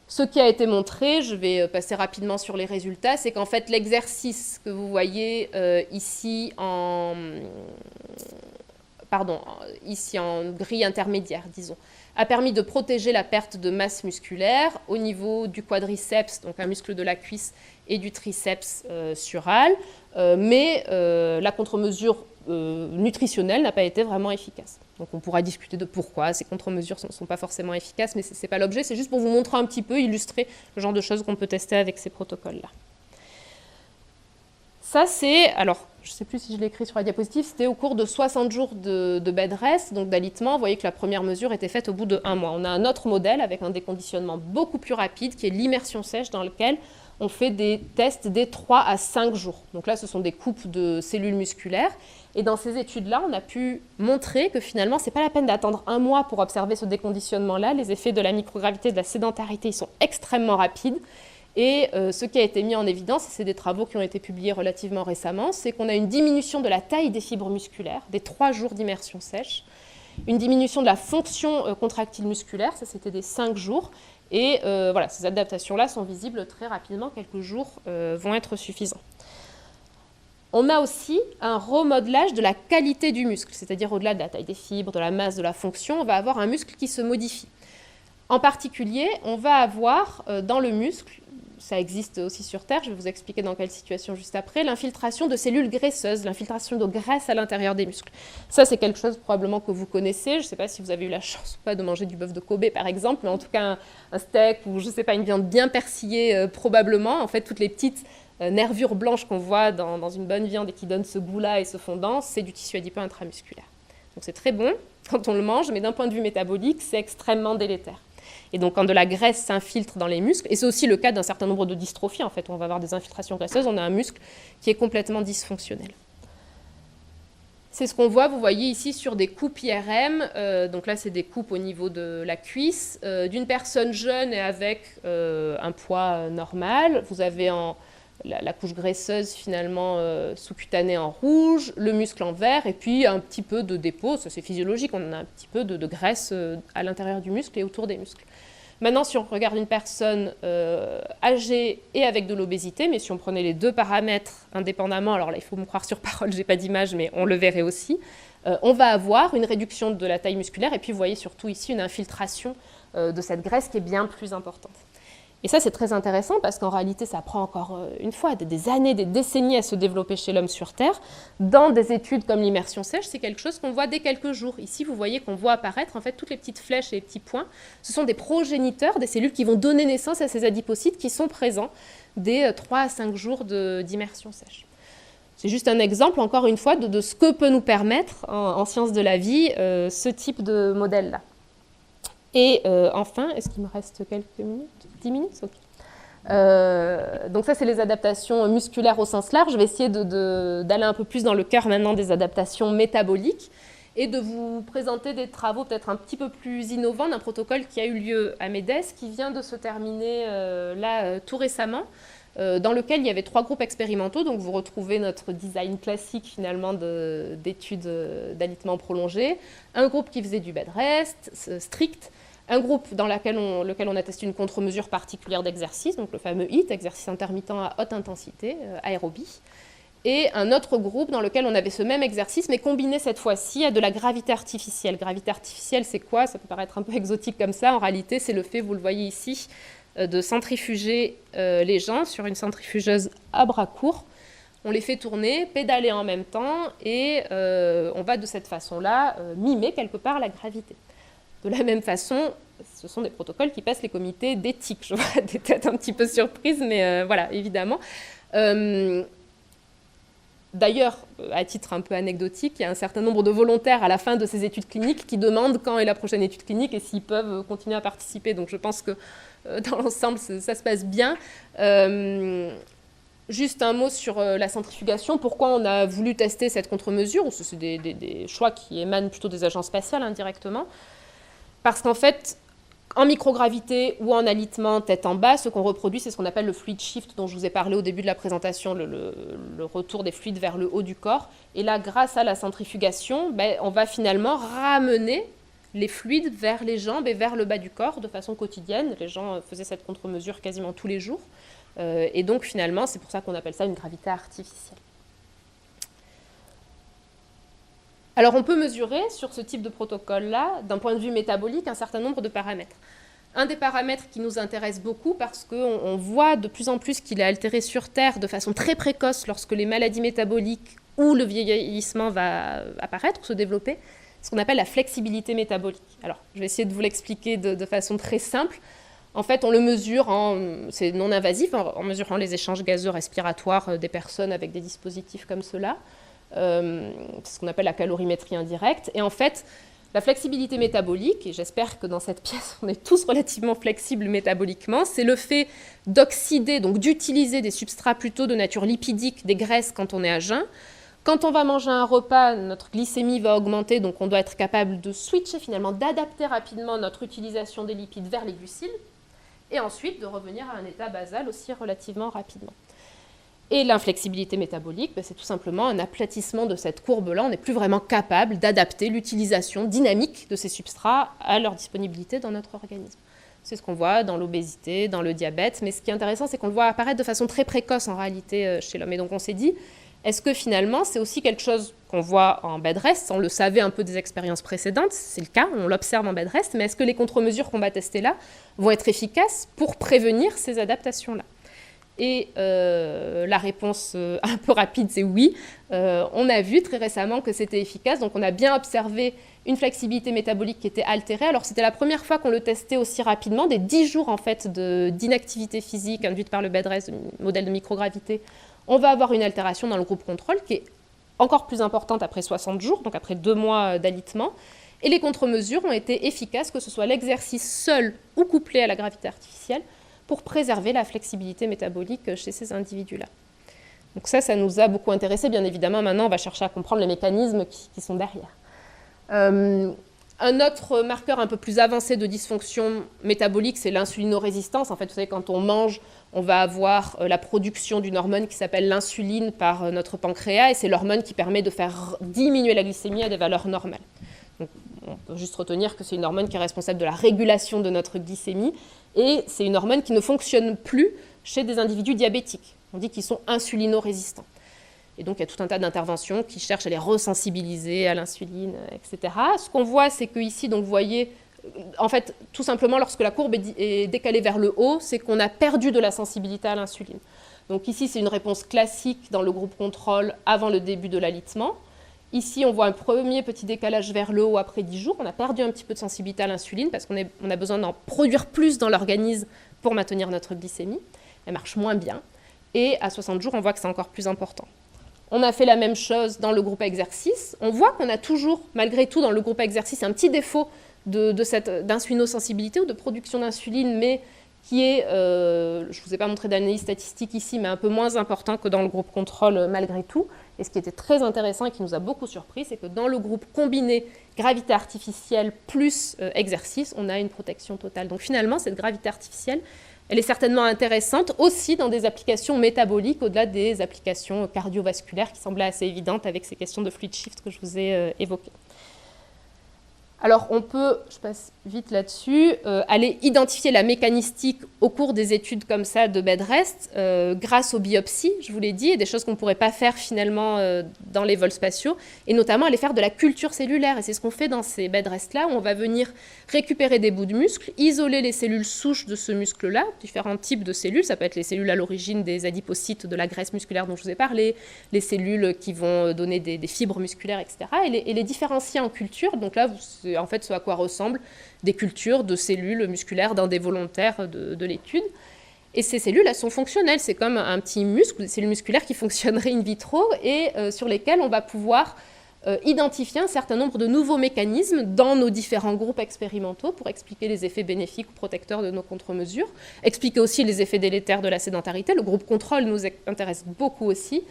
Ce qui a été montré, je vais passer rapidement sur les résultats, c'est qu'en fait, l'exercice que vous voyez ici en grille intermédiaire, disons, a permis de protéger la perte de masse musculaire au niveau du quadriceps, donc un muscle de la cuisse, et du triceps sural, mais la contre-mesure nutritionnelle n'a pas été vraiment efficace. Donc on pourra discuter de pourquoi ces contre-mesures ne sont pas forcément efficaces, mais ce n'est pas l'objet, c'est juste pour vous montrer un petit peu, illustrer le genre de choses qu'on peut tester avec ces protocoles-là. Ça, c'est, alors, je ne sais plus si je l'ai écrit sur la diapositive, c'était au cours de 60 jours de bed rest, donc d'alitement. Vous voyez que la première mesure était faite au bout de 1 mois. On a un autre modèle avec un déconditionnement beaucoup plus rapide, qui est l'immersion sèche, dans lequel on fait des tests dès 3 à 5 jours. Donc là, ce sont des coupes de cellules musculaires. Et dans ces études-là, on a pu montrer que finalement, ce n'est pas la peine d'attendre 1 mois pour observer ce déconditionnement-là. Les effets de la microgravité, de la sédentarité, ils sont extrêmement rapides. Et ce qui a été mis en évidence, et c'est des travaux qui ont été publiés relativement récemment, c'est qu'on a une diminution de la taille des fibres musculaires, des 3 jours d'immersion sèche, une diminution de la fonction contractile musculaire, ça c'était des 5 jours, et voilà, ces adaptations-là sont visibles très rapidement, quelques jours vont être suffisants. On a aussi un remodelage de la qualité du muscle, c'est-à-dire au-delà de la taille des fibres, de la masse, de la fonction, on va avoir un muscle qui se modifie. En particulier, on va avoir dans le muscle ça existe aussi sur Terre, je vais vous expliquer dans quelle situation juste après, l'infiltration de cellules graisseuses, l'infiltration de graisse à l'intérieur des muscles. Ça, c'est quelque chose probablement que vous connaissez. Je ne sais pas si vous avez eu la chance ou pas de manger du bœuf de Kobe, par exemple, mais en tout cas, un steak ou, je ne sais pas, une viande bien persillée, probablement. En fait, toutes les petites nervures blanches qu'on voit dans une bonne viande et qui donnent ce goût-là et ce fondant, c'est du tissu adipeux intramusculaire. Donc, c'est très bon quand on le mange, mais d'un point de vue métabolique, c'est extrêmement délétère. Et donc, quand de la graisse s'infiltre dans les muscles, et c'est aussi le cas d'un certain nombre de dystrophies, en fait, où on va avoir des infiltrations graisseuses, on a un muscle qui est complètement dysfonctionnel. C'est ce qu'on voit, vous voyez ici, sur des coupes IRM. Donc là, c'est des coupes au niveau de la cuisse d'une personne jeune et avec un poids normal. Vous avez la couche graisseuse, finalement, sous-cutanée en rouge, le muscle en vert, et puis un petit peu de dépôt. Ça, c'est physiologique. On a un petit peu de graisse à l'intérieur du muscle et autour des muscles. Maintenant, si on regarde une personne âgée et avec de l'obésité, mais si on prenait les deux paramètres indépendamment, alors là, il faut me croire sur parole, je n'ai pas d'image, mais on le verrait aussi, on va avoir une réduction de la taille musculaire, et puis vous voyez surtout ici une infiltration de cette graisse qui est bien plus importante. Et ça, c'est très intéressant parce qu'en réalité, ça prend encore une fois des années, des décennies à se développer chez l'homme sur Terre. Dans des études comme l'immersion sèche, c'est quelque chose qu'on voit dès quelques jours. Ici, vous voyez qu'on voit apparaître en fait toutes les petites flèches et les petits points. Ce sont des progéniteurs, des cellules qui vont donner naissance à ces adipocytes qui sont présents dès 3 à 5 jours d'immersion sèche. C'est juste un exemple, encore une fois, de ce que peut nous permettre en sciences de la vie ce type de modèle-là. Et enfin, est-ce qu'il me reste quelques minutes? 10 minutes, ok. Donc ça, c'est les adaptations musculaires au sens large. Je vais essayer d'aller un peu plus dans le cœur maintenant des adaptations métaboliques et de vous présenter des travaux peut-être un petit peu plus innovants d'un protocole qui a eu lieu à MEDES, qui vient de se terminer là tout récemment, dans lequel il y avait 3 groupes expérimentaux. Donc vous retrouvez notre design classique finalement d'études d'alitement prolongé. Un groupe qui faisait du bed rest strict, un groupe dans lequel on a testé une contre-mesure particulière d'exercice, donc le fameux HIIT, exercice intermittent à haute intensité, aérobie, et un autre groupe dans lequel on avait ce même exercice, mais combiné cette fois-ci à de la gravité artificielle. Gravité artificielle, c'est quoi? Ça peut paraître un peu exotique comme ça. En réalité, c'est le fait, vous le voyez ici, de centrifuger les gens sur une centrifugeuse à bras courts. On les fait tourner, pédaler en même temps, et on va de cette façon-là mimer quelque part la gravité. De la même façon, ce sont des protocoles qui passent les comités d'éthique. Je vois des têtes un petit peu surprises, mais voilà, évidemment. D'ailleurs, à titre un peu anecdotique, il y a un certain nombre de volontaires à la fin de ces études cliniques qui demandent quand est la prochaine étude clinique et s'ils peuvent continuer à participer. Donc je pense que dans l'ensemble, ça se passe bien. Juste un mot sur la centrifugation. Pourquoi on a voulu tester cette contre-mesure? C'est des choix qui émanent plutôt des agences spatiales indirectement. Parce qu'en fait, en microgravité ou en alitement tête en bas, ce qu'on reproduit, c'est ce qu'on appelle le fluid shift dont je vous ai parlé au début de la présentation, le retour des fluides vers le haut du corps. Et là, grâce à la centrifugation, on va finalement ramener les fluides vers les jambes et vers le bas du corps de façon quotidienne. Les gens faisaient cette contre-mesure quasiment tous les jours. Et donc, finalement, c'est pour ça qu'on appelle ça une gravité artificielle. Alors, on peut mesurer sur ce type de protocole-là, d'un point de vue métabolique, un certain nombre de paramètres. Un des paramètres qui nous intéresse beaucoup parce qu'on voit de plus en plus qu'il est altéré sur Terre de façon très précoce lorsque les maladies métaboliques ou le vieillissement va apparaître, se développer, ce qu'on appelle la flexibilité métabolique. Alors, je vais essayer de vous l'expliquer de façon très simple. En fait, on le mesure, c'est non invasif, en mesurant les échanges gazeux respiratoires des personnes avec des dispositifs comme cela. C'est ce qu'on appelle la calorimétrie indirecte. Et en fait, la flexibilité métabolique, et j'espère que dans cette pièce, on est tous relativement flexibles métaboliquement, c'est le fait d'oxyder, donc d'utiliser des substrats plutôt de nature lipidique, des graisses quand on est à jeun. Quand on va manger un repas, notre glycémie va augmenter, donc on doit être capable de switcher finalement, d'adapter rapidement notre utilisation des lipides vers les glucides, et ensuite de revenir à un état basal aussi relativement rapidement. Et l'inflexibilité métabolique, c'est tout simplement un aplatissement de cette courbe-là. On n'est plus vraiment capable d'adapter l'utilisation dynamique de ces substrats à leur disponibilité dans notre organisme. C'est ce qu'on voit dans l'obésité, dans le diabète. Mais ce qui est intéressant, c'est qu'on le voit apparaître de façon très précoce en réalité chez l'homme. Et donc on s'est dit, est-ce que finalement, c'est aussi quelque chose qu'on voit en bed rest? On le savait un peu des expériences précédentes, c'est le cas, on l'observe en bed rest. Mais est-ce que les contre-mesures qu'on va tester là vont être efficaces pour prévenir ces adaptations-là? Et la réponse un peu rapide, c'est oui. On a vu très récemment que c'était efficace. Donc, on a bien observé une flexibilité métabolique qui était altérée. Alors, c'était la première fois qu'on le testait aussi rapidement. Des 10 jours, en fait, d'inactivité physique induite par le bed rest, modèle de microgravité. On va avoir une altération dans le groupe contrôle qui est encore plus importante après 60 jours, donc après 2 mois d'alitement. Et les contre-mesures ont été efficaces, que ce soit l'exercice seul ou couplé à la gravité artificielle, pour préserver la flexibilité métabolique chez ces individus-là. Donc ça nous a beaucoup intéressés. Bien évidemment, maintenant, on va chercher à comprendre les mécanismes qui sont derrière. Un autre marqueur un peu plus avancé de dysfonction métabolique, c'est l'insulinorésistance. En fait, vous savez, quand on mange, on va avoir la production d'une hormone qui s'appelle l'insuline par notre pancréas, et c'est l'hormone qui permet de faire diminuer la glycémie à des valeurs normales. Donc, on peut juste retenir que c'est une hormone qui est responsable de la régulation de notre glycémie, et c'est une hormone qui ne fonctionne plus chez des individus diabétiques. On dit qu'ils sont insulinorésistants. Et donc, il y a tout un tas d'interventions qui cherchent à les resensibiliser à l'insuline, etc. Ce qu'on voit, c'est qu'ici, donc, vous voyez, en fait, tout simplement, lorsque la courbe est décalée vers le haut, c'est qu'on a perdu de la sensibilité à l'insuline. Donc ici, c'est une réponse classique dans le groupe contrôle avant le début de l'alitement. Ici, on voit un premier petit décalage vers le haut après 10 jours. On a perdu un petit peu de sensibilité à l'insuline parce qu'on a besoin d'en produire plus dans l'organisme pour maintenir notre glycémie. Elle marche moins bien. Et à 60 jours, on voit que c'est encore plus important. On a fait la même chose dans le groupe exercice. On voit qu'on a toujours, malgré tout, dans le groupe exercice, un petit défaut d'insulinosensibilité ou de production d'insuline, mais qui est, je ne vous ai pas montré d'analyse statistique ici, mais un peu moins important que dans le groupe contrôle malgré tout. Et ce qui était très intéressant et qui nous a beaucoup surpris, c'est que dans le groupe combiné gravité artificielle plus exercice, on a une protection totale. Donc finalement, cette gravité artificielle, elle est certainement intéressante aussi dans des applications métaboliques, au-delà des applications cardiovasculaires qui semblaient assez évidentes avec ces questions de fluid shift que je vous ai évoquées. Alors on peut, je passe vite là-dessus, aller identifier la mécanistique au cours des études comme ça de bed rest grâce aux biopsies, je vous l'ai dit, et des choses qu'on ne pourrait pas faire finalement dans les vols spatiaux, et notamment aller faire de la culture cellulaire. Et c'est ce qu'on fait dans ces bed rest-là, où on va venir récupérer des bouts de muscle, isoler les cellules souches de ce muscle-là, différents types de cellules, ça peut être les cellules à l'origine des adipocytes, de la graisse musculaire dont je vous ai parlé, les cellules qui vont donner des fibres musculaires, etc., et les différencier en culture. Donc là, c'est en fait ce à quoi ressemblent des cultures de cellules musculaires d'un des volontaires de l'étude. Et ces cellules, elles sont fonctionnelles. C'est comme un petit muscle, des cellules musculaires qui fonctionneraient in vitro et sur lesquelles on va pouvoir identifier un certain nombre de nouveaux mécanismes dans nos différents groupes expérimentaux pour expliquer les effets bénéfiques ou protecteurs de nos contre-mesures, expliquer aussi les effets délétères de la sédentarité. Le groupe contrôle nous intéresse beaucoup aussi.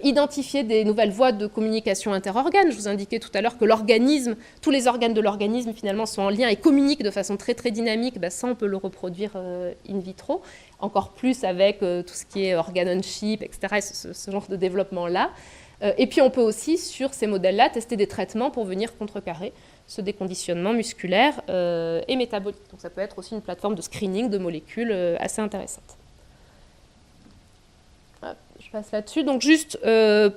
Identifier des nouvelles voies de communication interorganes. Je vous indiquais tout à l'heure que l'organisme, tous les organes de l'organisme finalement sont en lien et communiquent de façon très très dynamique. Ça, on peut le reproduire in vitro, encore plus avec tout ce qui est organ on chip, etc., ce genre de développement-là. Et puis on peut aussi, sur ces modèles-là, tester des traitements pour venir contrecarrer ce déconditionnement musculaire et métabolique. Donc ça peut être aussi une plateforme de screening de molécules assez intéressante. Je passe là-dessus. Donc juste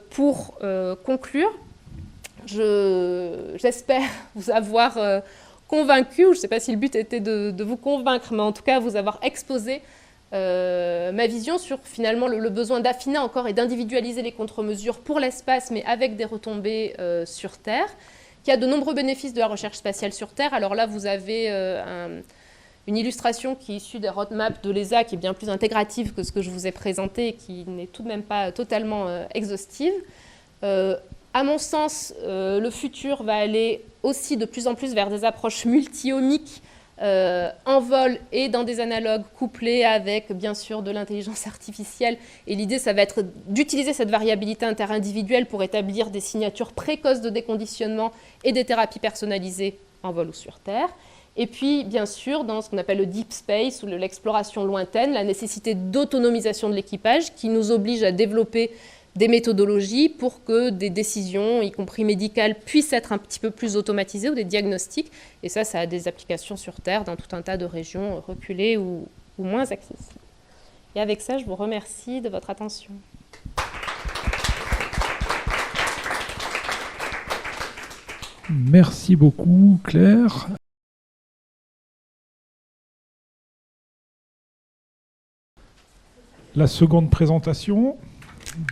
pour conclure, j'espère vous avoir convaincu, ou je ne sais pas si le but était de vous convaincre, mais en tout cas vous avoir exposé ma vision sur finalement le besoin d'affiner encore et d'individualiser les contre-mesures pour l'espace, mais avec des retombées sur Terre, qui a de nombreux bénéfices de la recherche spatiale sur Terre. Alors là, vous avez une illustration qui est issue des roadmaps de l'ESA, qui est bien plus intégrative que ce que je vous ai présenté et qui n'est tout de même pas totalement exhaustive. À mon sens, le futur va aller aussi de plus en plus vers des approches multi-omiques en vol et dans des analogues couplés avec, bien sûr, de l'intelligence artificielle. Et l'idée, ça va être d'utiliser cette variabilité interindividuelle pour établir des signatures précoces de déconditionnement et des thérapies personnalisées en vol ou sur Terre. Et puis, bien sûr, dans ce qu'on appelle le deep space ou l'exploration lointaine, la nécessité d'autonomisation de l'équipage qui nous oblige à développer des méthodologies pour que des décisions, y compris médicales, puissent être un petit peu plus automatisées ou des diagnostics. Et ça a des applications sur Terre dans tout un tas de régions reculées ou moins accessibles. Et avec ça, je vous remercie de votre attention. Merci beaucoup, Claire. la seconde présentation.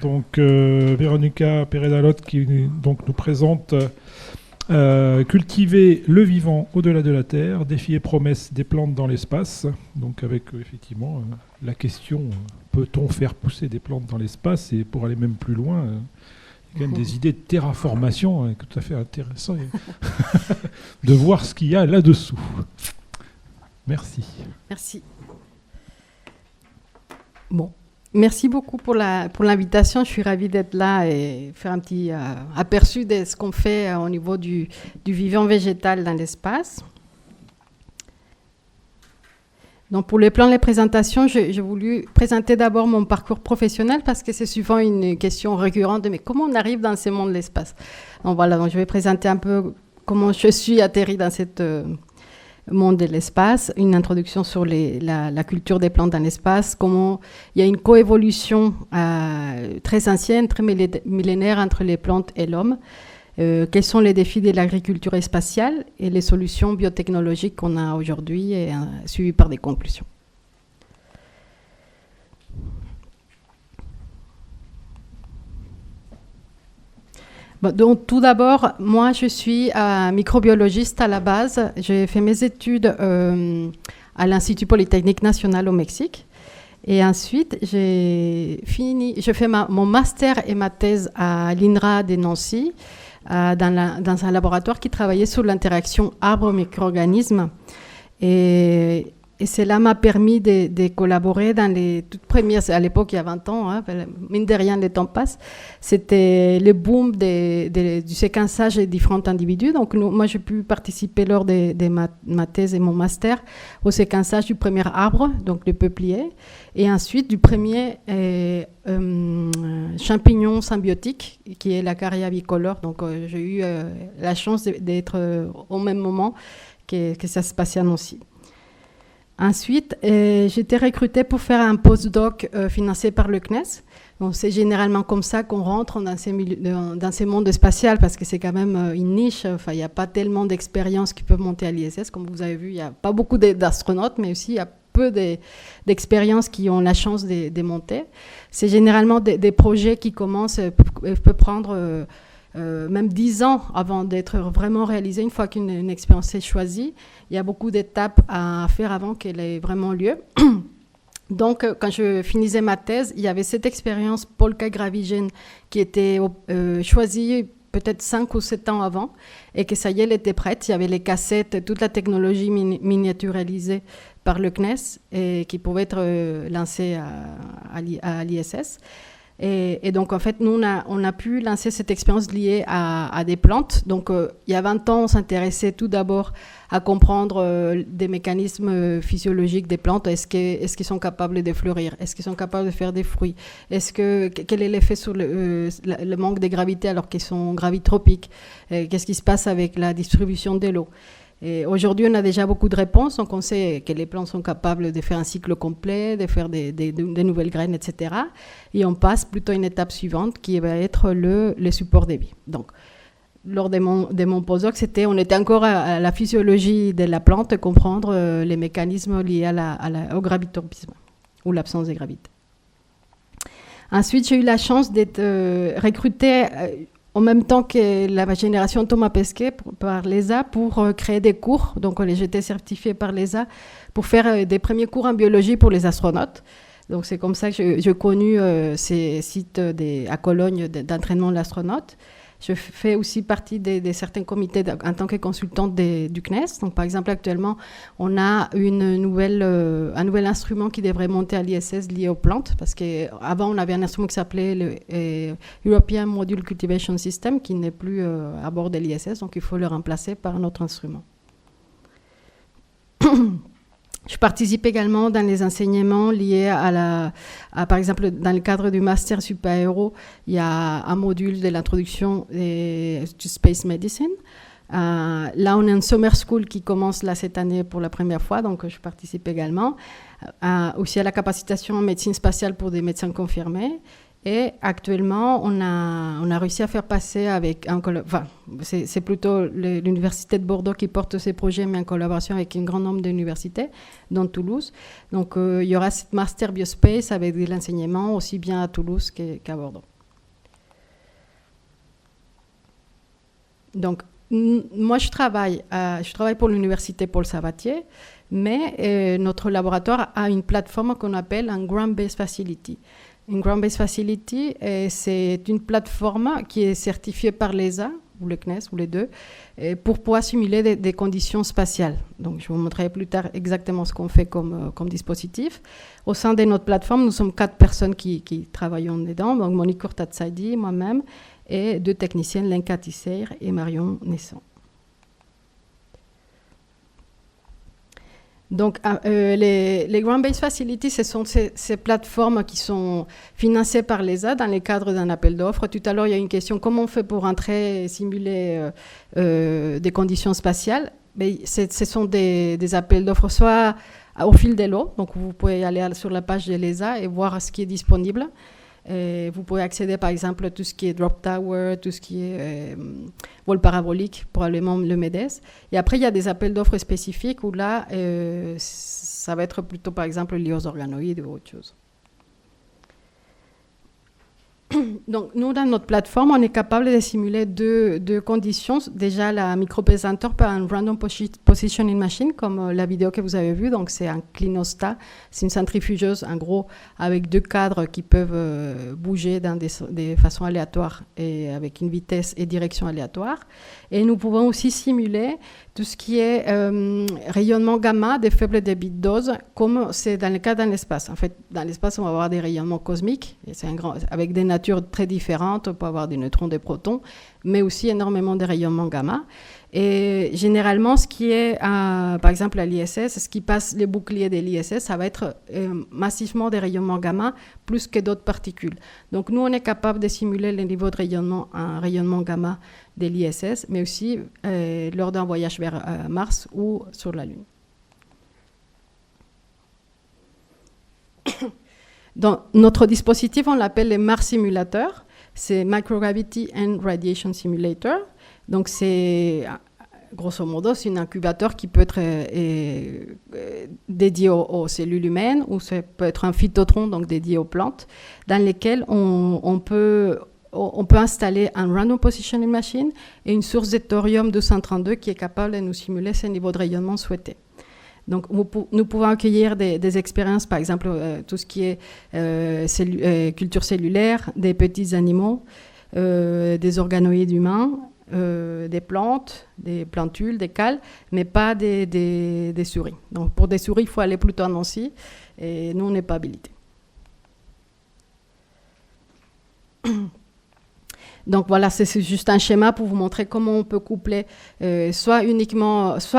Donc, Véronica Pérez-Dalotte qui donc, nous présente Cultiver le vivant au-delà de la Terre, défis et promesses des plantes dans l'espace. Donc, avec effectivement la question peut-on faire pousser des plantes dans l'espace? Et pour aller même plus loin, il y a quand même des idées de terraformation tout à fait intéressantes de voir ce qu'il y a là-dessous. Merci. Merci. Bon. Merci beaucoup pour l'invitation. Je suis ravie d'être là et faire un petit aperçu de ce qu'on fait au niveau du vivant végétal dans l'espace. Donc pour les plans, les présentations, j'ai voulu présenter d'abord mon parcours professionnel parce que c'est souvent une question récurrente de mais comment on arrive dans ce monde de l'espace. Donc voilà, donc je vais présenter un peu comment je suis atterrie dans cette monde de l'espace, une introduction sur la culture des plantes dans l'espace, comment il y a une coévolution très ancienne, très millénaire entre les plantes et l'homme, quels sont les défis de l'agriculture spatiale et les solutions biotechnologiques qu'on a aujourd'hui, et suivies par des conclusions. Donc, tout d'abord, moi, je suis microbiologiste à la base. J'ai fait mes études à l'Institut Polytechnique National au Mexique. Et ensuite, j'ai fait mon master et ma thèse à l'INRA de Nancy, dans un laboratoire qui travaillait sur l'interaction arbre-micro-organisme. Et cela m'a permis de collaborer dans les toutes premières, à l'époque il y a 20 ans, mine de rien le temps passe, c'était le boom du séquençage des différents individus. Donc moi j'ai pu participer lors de ma thèse et mon master au séquençage du premier arbre, donc le peuplier, et ensuite du premier champignon symbiotique qui est la Carya bicolore. Donc j'ai eu la chance d'être au même moment que ça se passait à Nancy. Ensuite, j'ai été recrutée pour faire un postdoc financé par le CNES. Donc, c'est généralement comme ça qu'on rentre dans ces mondes spatials parce que c'est quand même une niche. Enfin, il n'y a pas tellement d'expériences qui peuvent monter à l'ISS. Comme vous avez vu, il n'y a pas beaucoup d'astronautes, mais aussi il y a peu d'expériences qui ont la chance de monter. C'est généralement des projets qui commencent, peuvent prendre même 10 ans avant d'être vraiment réalisés. Une fois qu'une expérience est choisie, il y a beaucoup d'étapes à faire avant qu'elle ait vraiment lieu. Donc, quand je finissais ma thèse, il y avait cette expérience Polka Gravigène qui était choisie peut-être 5 ou 7 ans avant, et que ça y est, elle était prête. Il y avait les cassettes, toute la technologie miniaturisée par le CNES et qui pouvait être lancée à l'ISS. Et donc, en fait, nous, on a pu lancer cette expérience liée à des plantes. Donc, il y a 20 ans, on s'intéressait tout d'abord à comprendre des mécanismes physiologiques des plantes. Est-ce qu'ils sont capables de fleurir? Est-ce qu'ils sont capables de faire des fruits? Quel est l'effet sur le manque de gravité alors qu'ils sont gravitropiques? Qu'est-ce qui se passe avec la distribution de l'eau? Et aujourd'hui, on a déjà beaucoup de réponses. Donc, on sait que les plantes sont capables de faire un cycle complet, de faire des nouvelles graines, etc. Et on passe plutôt à une étape suivante qui va être le support des vies. Donc, lors de mon postdoc, on était encore à la physiologie de la plante, comprendre les mécanismes liés au gravitropisme ou l'absence de gravité. Ensuite, j'ai eu la chance d'être recrutée en même temps que la génération Thomas Pesquet par l'ESA pour créer des cours. Donc, j'étais certifiée par l'ESA pour faire des premiers cours en biologie pour les astronautes. Donc, c'est comme ça que j'ai connu ces sites à Cologne d'entraînement de l'astronaute. Je fais aussi partie de certains comités en tant que consultante du CNES. Donc, par exemple, actuellement, on a un nouvel instrument qui devrait monter à l'ISS lié aux plantes, parce qu'avant, on avait un instrument qui s'appelait le European Module Cultivation System, qui n'est plus à bord de l'ISS, donc il faut le remplacer par un autre instrument. Je participe également dans les enseignements liés par exemple, dans le cadre du Master Super-Héros, il y a un module de l'introduction to Space Medicine. Là, on a une Summer School qui commence cette année pour la première fois, donc je participe également. Aussi à la capacitation en médecine spatiale pour des médecins confirmés. Et actuellement, on a réussi à faire passer avec c'est plutôt l'Université de Bordeaux qui porte ces projets, mais en collaboration avec un grand nombre d'universités, dont Toulouse. Donc, il y aura cette Master Biospace avec de l'enseignement aussi bien à Toulouse qu'à Bordeaux. Donc, moi, je travaille pour l'Université Paul Sabatier, mais notre laboratoire a une plateforme qu'on appelle un Ground-Based Facility. Une Ground-Based Facility, c'est une plateforme qui est certifiée par l'ESA, ou le CNES, ou les deux, pour pouvoir simuler des conditions spatiales. Donc, je vous montrerai plus tard exactement ce qu'on fait comme dispositif. Au sein de notre plateforme, nous sommes 4 personnes qui travaillons dedans, donc Monique Courtatsaidi, moi-même, et 2 techniciennes, Lenka Tisser et Marion Nesson. Donc, les Ground-Based Facilities, ce sont ces plateformes qui sont financées par l'ESA dans le cadre d'un appel d'offres. Tout à l'heure, il y a une question, comment on fait pour entrer et simuler des conditions spatiales? Mais ce sont des appels d'offres, soit au fil de l'eau, donc vous pouvez aller sur la page de l'ESA et voir ce qui est disponible. Et vous pouvez accéder par exemple à tout ce qui est drop tower, tout ce qui est vol parabolique, probablement le MEDES. Et après, il y a des appels d'offres spécifiques où là, ça va être plutôt par exemple lié aux organoïdes ou autre chose. Donc, nous, dans notre plateforme, on est capable de simuler deux conditions. Déjà, la microprésenteur par un random positioning machine, comme la vidéo que vous avez vue. Donc, c'est un clinostat, c'est une centrifugeuse, en gros, avec 2 cadres qui peuvent bouger dans des façons aléatoires et avec une vitesse et direction aléatoire. Et nous pouvons aussi simuler tout ce qui est rayonnement gamma des faibles débits de dose, comme c'est dans le cas dans l'espace. En fait, dans l'espace, on va avoir des rayonnements cosmiques, et avec des natures très différentes. On peut avoir des neutrons, des protons, mais aussi énormément de rayonnements gamma. Et généralement, ce qui est, par exemple, à l'ISS, ce qui passe les boucliers de l'ISS, ça va être massivement des rayonnements gamma plus que d'autres particules. Donc, nous, on est capable de simuler le niveau de rayonnement, un rayonnement gamma de l'ISS, mais aussi lors d'un voyage vers Mars ou sur la Lune. Dans notre dispositif, on l'appelle le Mars Simulator. C'est Microgravity and Radiation Simulator. Donc, c'est, grosso modo, c'est un incubateur qui peut être dédié aux cellules humaines, ou ça peut être un phytotron, donc dédié aux plantes, dans lesquels on peut installer un random positioning machine et une source de thorium-232 qui est capable de nous simuler ce niveau de rayonnement souhaité. Donc, nous pouvons accueillir des expériences, par exemple, tout ce qui est culture cellulaire, des petits animaux, des organoïdes humains, des plantes, des plantules, des cales, mais pas des souris. Donc, pour des souris, il faut aller plutôt à Nancy, et nous, on n'est pas habilités. Donc voilà, c'est juste un schéma pour vous montrer comment on peut coupler soit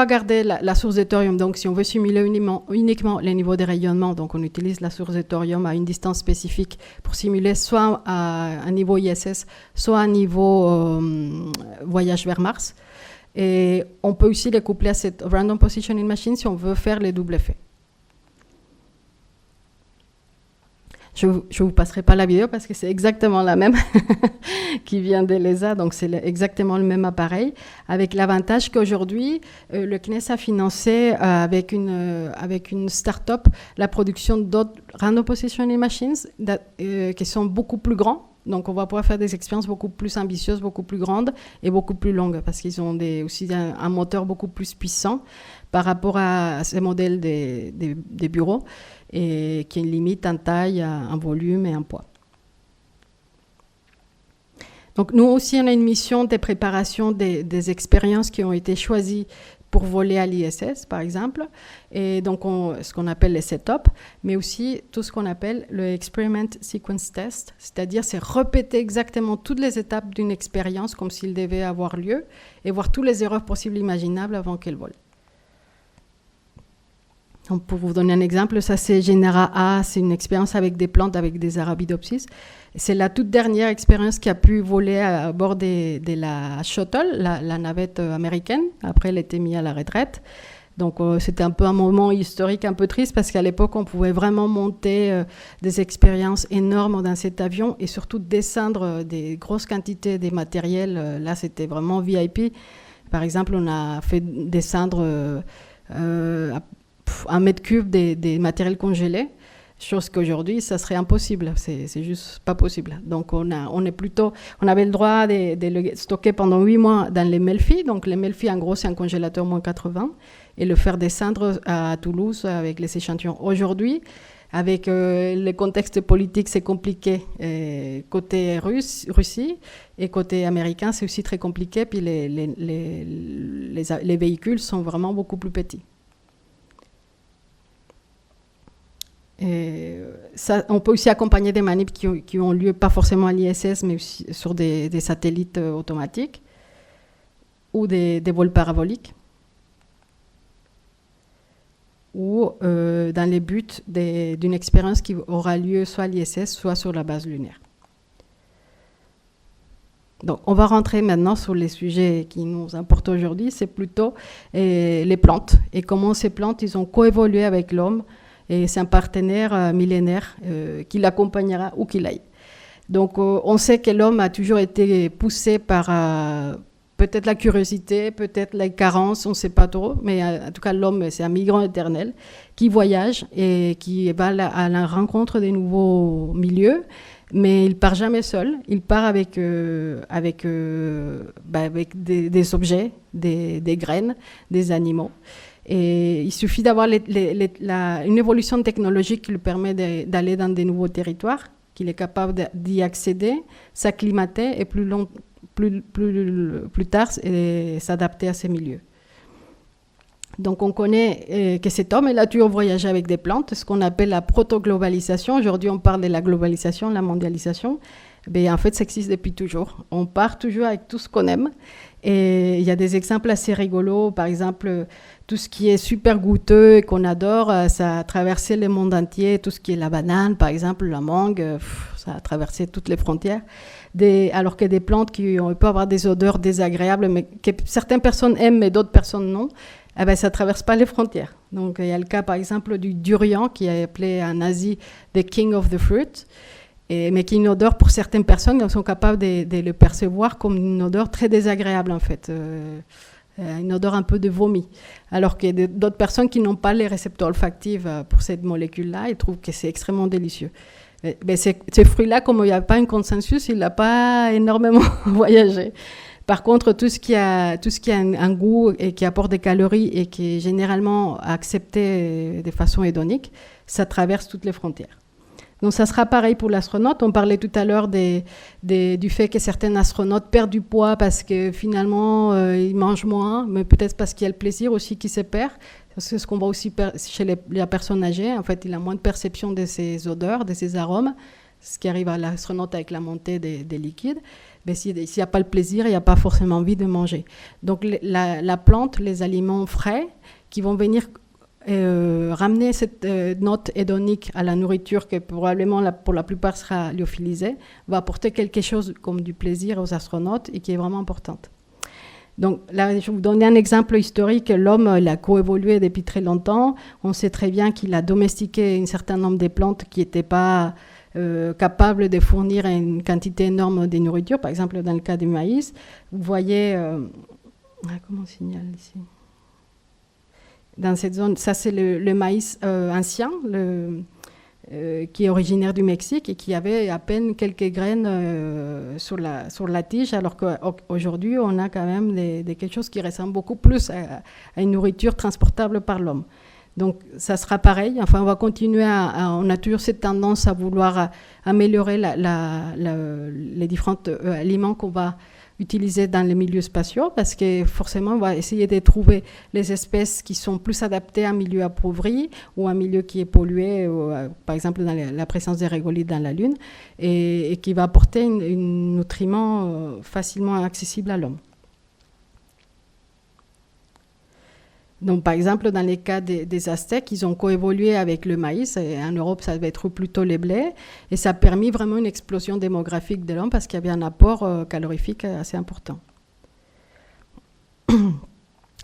garder la source de thorium. Donc si on veut simuler uniquement les niveaux de rayonnement, donc on utilise la source de thorium à une distance spécifique pour simuler soit à un niveau ISS, soit à un niveau voyage vers Mars. Et on peut aussi les coupler à cette random positioning machine si on veut faire les doubles effets. Je ne vous passerai pas la vidéo parce que c'est exactement la même qui vient de l'ESA, donc c'est exactement le même appareil, avec l'avantage qu'aujourd'hui, le CNES a financé avec une start-up la production d'autres random positioning machines qui sont beaucoup plus grands. Donc, on va pouvoir faire des expériences beaucoup plus ambitieuses, beaucoup plus grandes et beaucoup plus longues parce qu'ils ont aussi un moteur beaucoup plus puissant par rapport à ces modèles des bureaux et qui limitent en taille, en volume et en poids. Donc, nous aussi, on a une mission de préparation des expériences qui ont été choisies pour voler à l'ISS, par exemple, et donc ce qu'on appelle les setups, mais aussi tout ce qu'on appelle le Experiment Sequence Test, c'est-à-dire c'est répéter exactement toutes les étapes d'une expérience comme s'il devait avoir lieu et voir toutes les erreurs possibles et imaginables avant qu'elle vole. Donc, pour vous donner un exemple, ça c'est Genera A, c'est une expérience avec des plantes, avec des Arabidopsis. C'est la toute dernière expérience qui a pu voler à bord de la Shuttle, la navette américaine. Après, elle a été mise à la retraite. Donc c'était un peu un moment historique un peu triste parce qu'à l'époque, on pouvait vraiment monter des expériences énormes dans cet avion et surtout descendre des grosses quantités des matériels. Là, c'était vraiment VIP. Par exemple, on a fait descendre un mètre cube des matériels congelés, chose qu'aujourd'hui, ça serait impossible. C'est juste pas possible. Donc, on avait le droit de le stocker pendant 8 mois dans les Melfi. Donc, les Melfi, en gros, c'est un congélateur moins 80. Et le faire descendre à Toulouse avec les échantillons. Aujourd'hui, avec le contexte politique, c'est compliqué. Côté Russie et côté américain, c'est aussi très compliqué. Puis les véhicules sont vraiment beaucoup plus petits. Et ça, on peut aussi accompagner des manips qui ont lieu pas forcément à l'ISS, mais aussi sur des satellites automatiques ou des vols paraboliques, ou dans les buts d'une expérience qui aura lieu soit à l'ISS, soit sur la base lunaire. Donc, on va rentrer maintenant sur les sujets qui nous importent aujourd'hui, c'est plutôt les plantes, et comment ces plantes, ils ont coévolué avec l'homme, et c'est un partenaire millénaire qui l'accompagnera où qu'il aille. Donc, on sait que l'homme a toujours été poussé par peut-être la curiosité, peut-être la carence, on ne sait pas trop, mais en tout cas, l'homme, c'est un migrant éternel qui voyage et qui va à la rencontre des nouveaux milieux, mais il ne part jamais seul, il part avec des objets, des graines, des animaux. Et il suffit d'avoir une évolution technologique qui lui permet d'aller dans des nouveaux territoires, qu'il est capable d'y accéder, s'acclimater et plus tard et s'adapter à ces milieux. Donc on connaît que cet homme, il a toujours voyagé avec des plantes, ce qu'on appelle la proto-globalisation. Aujourd'hui, on parle de la globalisation, la mondialisation. Mais en fait, ça existe depuis toujours. On part toujours avec tout ce qu'on aime. Et il y a des exemples assez rigolos. Par exemple, tout ce qui est super goûteux et qu'on adore, ça a traversé le monde entier. Tout ce qui est la banane, par exemple, la mangue, ça a traversé toutes les frontières. Alors que des plantes qui peuvent avoir des odeurs désagréables, mais que certaines personnes aiment, mais d'autres personnes non, ça ne traverse pas les frontières. Donc, il y a le cas, par exemple, du durian, qui est appelé en Asie « the king of the fruit ». Mais qui est une odeur pour certaines personnes qui sont capables de le percevoir comme une odeur très désagréable en fait, une odeur un peu de vomi. Alors qu'il y a d'autres personnes qui n'ont pas les récepteurs olfactifs pour cette molécule-là, ils trouvent que c'est extrêmement délicieux. Mais ces fruits-là, comme il n'y a pas un consensus, il n'a pas énormément voyagé. Par contre, tout ce qui a un goût et qui apporte des calories et qui est généralement accepté de façon hédonique, ça traverse toutes les frontières. Donc ça sera pareil pour l'astronaute. On parlait tout à l'heure du fait que certains astronautes perdent du poids parce que finalement ils mangent moins, mais peut-être parce qu'il y a le plaisir aussi qui se perd. C'est ce qu'on voit aussi chez les personnes âgées. En fait, il a moins de perception de ces odeurs, de ces arômes, ce qui arrive à l'astronaute avec la montée des liquides. Mais s'il n'y a pas le plaisir, il n'y a pas forcément envie de manger. Donc la plante, les aliments frais qui vont venir ramener cette note hédonique à la nourriture qui probablement pour la plupart sera lyophilisée, va apporter quelque chose comme du plaisir aux astronautes et qui est vraiment importante. Donc là, je vais vous donner un exemple historique. L'homme il a coévolué depuis très longtemps. On sait très bien qu'il a domestiqué un certain nombre de plantes qui n'étaient pas capables de fournir une quantité énorme de nourriture. Par exemple, dans le cas du maïs, vous voyez... comment on signale ici ? Dans cette zone, ça c'est le maïs ancien, qui est originaire du Mexique et qui avait à peine quelques graines sur la tige, alors qu'aujourd'hui on a quand même quelque chose qui ressemble beaucoup plus à une nourriture transportable par l'homme. Donc ça sera pareil, enfin on va continuer on a toujours cette tendance à vouloir améliorer les différents aliments qu'on va utiliser dans les milieux spatiaux, parce que forcément, on va essayer de trouver les espèces qui sont plus adaptées à un milieu appauvri ou à un milieu qui est pollué, par exemple dans la présence des régolithes dans la Lune, et qui va apporter un nutriment facilement accessible à l'homme. Donc, par exemple, dans les cas des Aztèques, ils ont coévolué avec le maïs. Et en Europe, ça va être plutôt les blés. Et ça a permis vraiment une explosion démographique de l'homme parce qu'il y avait un apport calorifique assez important.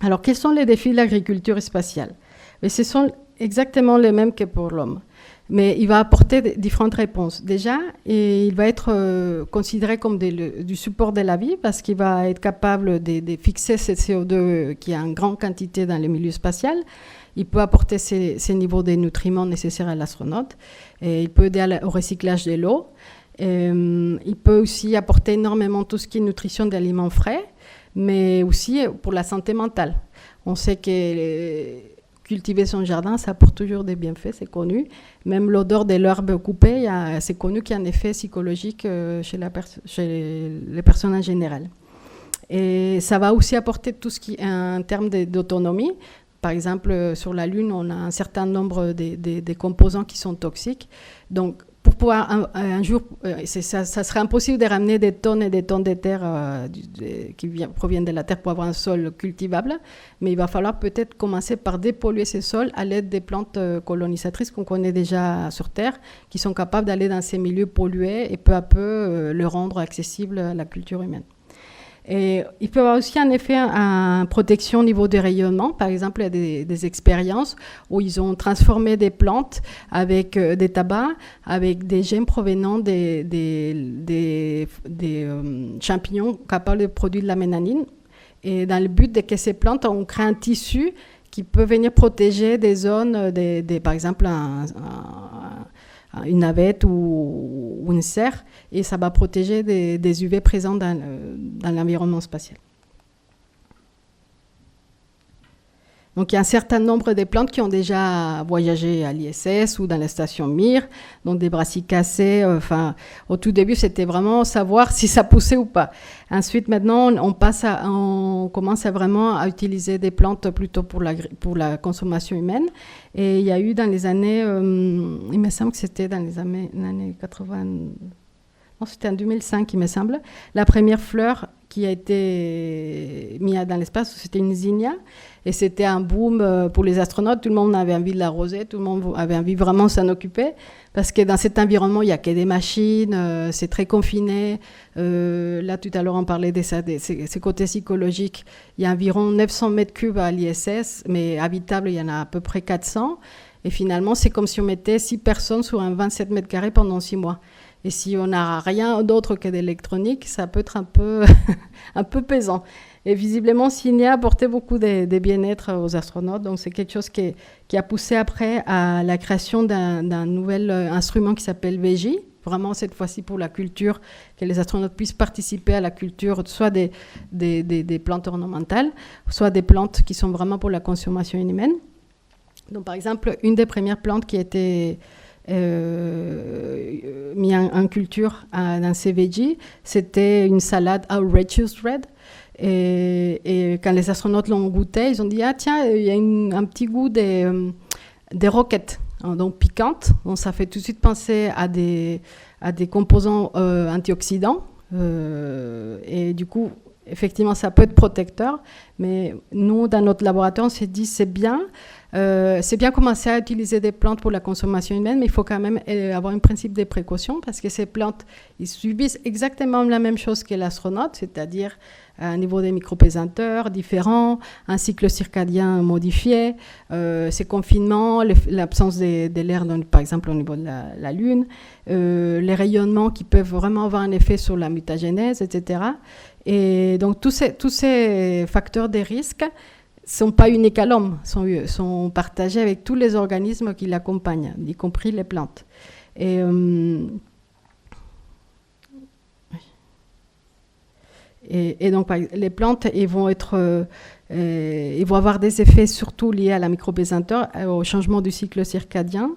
Alors, quels sont les défis de l'agriculture spatiale? Mais ce sont exactement les mêmes que pour l'homme. Mais il va apporter différentes réponses. Déjà, il va être considéré comme du support de la vie parce qu'il va être capable de fixer ce CO2 qui est en grande quantité dans le milieu spatial. Il peut apporter ces niveaux de nutriments nécessaires à l'astronaute. Et il peut aider au recyclage de l'eau. Il peut aussi apporter énormément tout ce qui est nutrition d'aliments frais, mais aussi pour la santé mentale. On sait que cultiver son jardin, ça apporte toujours des bienfaits, c'est connu. Même l'odeur de l'herbe coupée, c'est connu qu'il y a un effet psychologique chez les personnes en général. Et ça va aussi apporter tout ce qui est en termes d'autonomie. Par exemple, sur la Lune, on a un certain nombre de composants qui sont toxiques. Donc, pour pouvoir un jour, ça serait impossible de ramener des tonnes et des tonnes de terre qui proviennent de la Terre pour avoir un sol cultivable, mais il va falloir peut-être commencer par dépolluer ces sols à l'aide des plantes colonisatrices qu'on connaît déjà sur Terre, qui sont capables d'aller dans ces milieux pollués et peu à peu le rendre accessible à la culture humaine. Et il peut y avoir aussi un effet en protection au niveau des rayonnements. Par exemple, il y a des expériences où ils ont transformé des plantes avec des tabacs, avec des gemmes provenant des champignons capables de produire de la mélanine. Et dans le but de que ces plantes, on crée un tissu qui peut venir protéger des zones, par exemple une navette ou une serre, et ça va protéger des UV présents dans l'environnement spatial. Donc il y a un certain nombre de plantes qui ont déjà voyagé à l'ISS ou dans la station Mir, donc des brassicacées. Au tout début, c'était vraiment savoir si ça poussait ou pas. Ensuite, maintenant, on commence vraiment à utiliser des plantes plutôt pour la consommation humaine. Et il y a eu dans les années, il me semble que c'était dans les années 80, non, c'était en 2005, il me semble, la première fleur qui a été mise dans l'espace, c'était une zinnia. Et c'était un boom pour les astronautes. Tout le monde avait envie de l'arroser, tout le monde avait envie vraiment de s'en occuper. Parce que dans cet environnement, il n'y a que des machines, c'est très confiné. Là, tout à l'heure, on parlait de ça, ces côtés psychologiques. Il y a environ 900 mètres cubes à l'ISS, mais habitables, il y en a à peu près 400. Et finalement, c'est comme si on mettait 6 personnes sur un 27 mètres carrés pendant 6 mois. Et si on n'a rien d'autre que d'électronique, ça peut être un peu, un peu pesant. Et visiblement, Zinnia apportait beaucoup de bien-être aux astronautes. Donc, c'est quelque chose qui a poussé après à la création d'un nouvel instrument qui s'appelle VJ. Vraiment, cette fois-ci, pour la culture, que les astronautes puissent participer à la culture, soit des plantes ornementales, soit des plantes qui sont vraiment pour la consommation humaine. Donc, par exemple, une des premières plantes qui a été mise en culture dans ces VJ, c'était une salade Outrageous Red. Et quand les astronautes l'ont goûté, ils ont dit « Ah tiens, il y a un petit goût des roquettes, hein, donc piquantes. » Donc ça fait tout de suite penser à des composants antioxydants. Et du coup, effectivement, ça peut être protecteur. Mais nous, dans notre laboratoire, on s'est dit « C'est bien commencer à utiliser des plantes pour la consommation humaine, mais il faut quand même avoir un principe de précaution parce que ces plantes, ils subissent exactement la même chose que l'astronaute, c'est-à-dire un niveau des micropesanteurs différents, un cycle circadien modifié, ces confinements, l'absence de l'air, par exemple au niveau de la Lune, les rayonnements qui peuvent vraiment avoir un effet sur la mutagénèse, etc. Et donc tous ces facteurs de risque ne sont pas uniques à l'homme, sont partagés avec tous les organismes qui l'accompagnent, y compris les plantes. Et donc, les plantes, ils vont avoir des effets surtout liés à la micropésanteur, au changement du cycle circadien,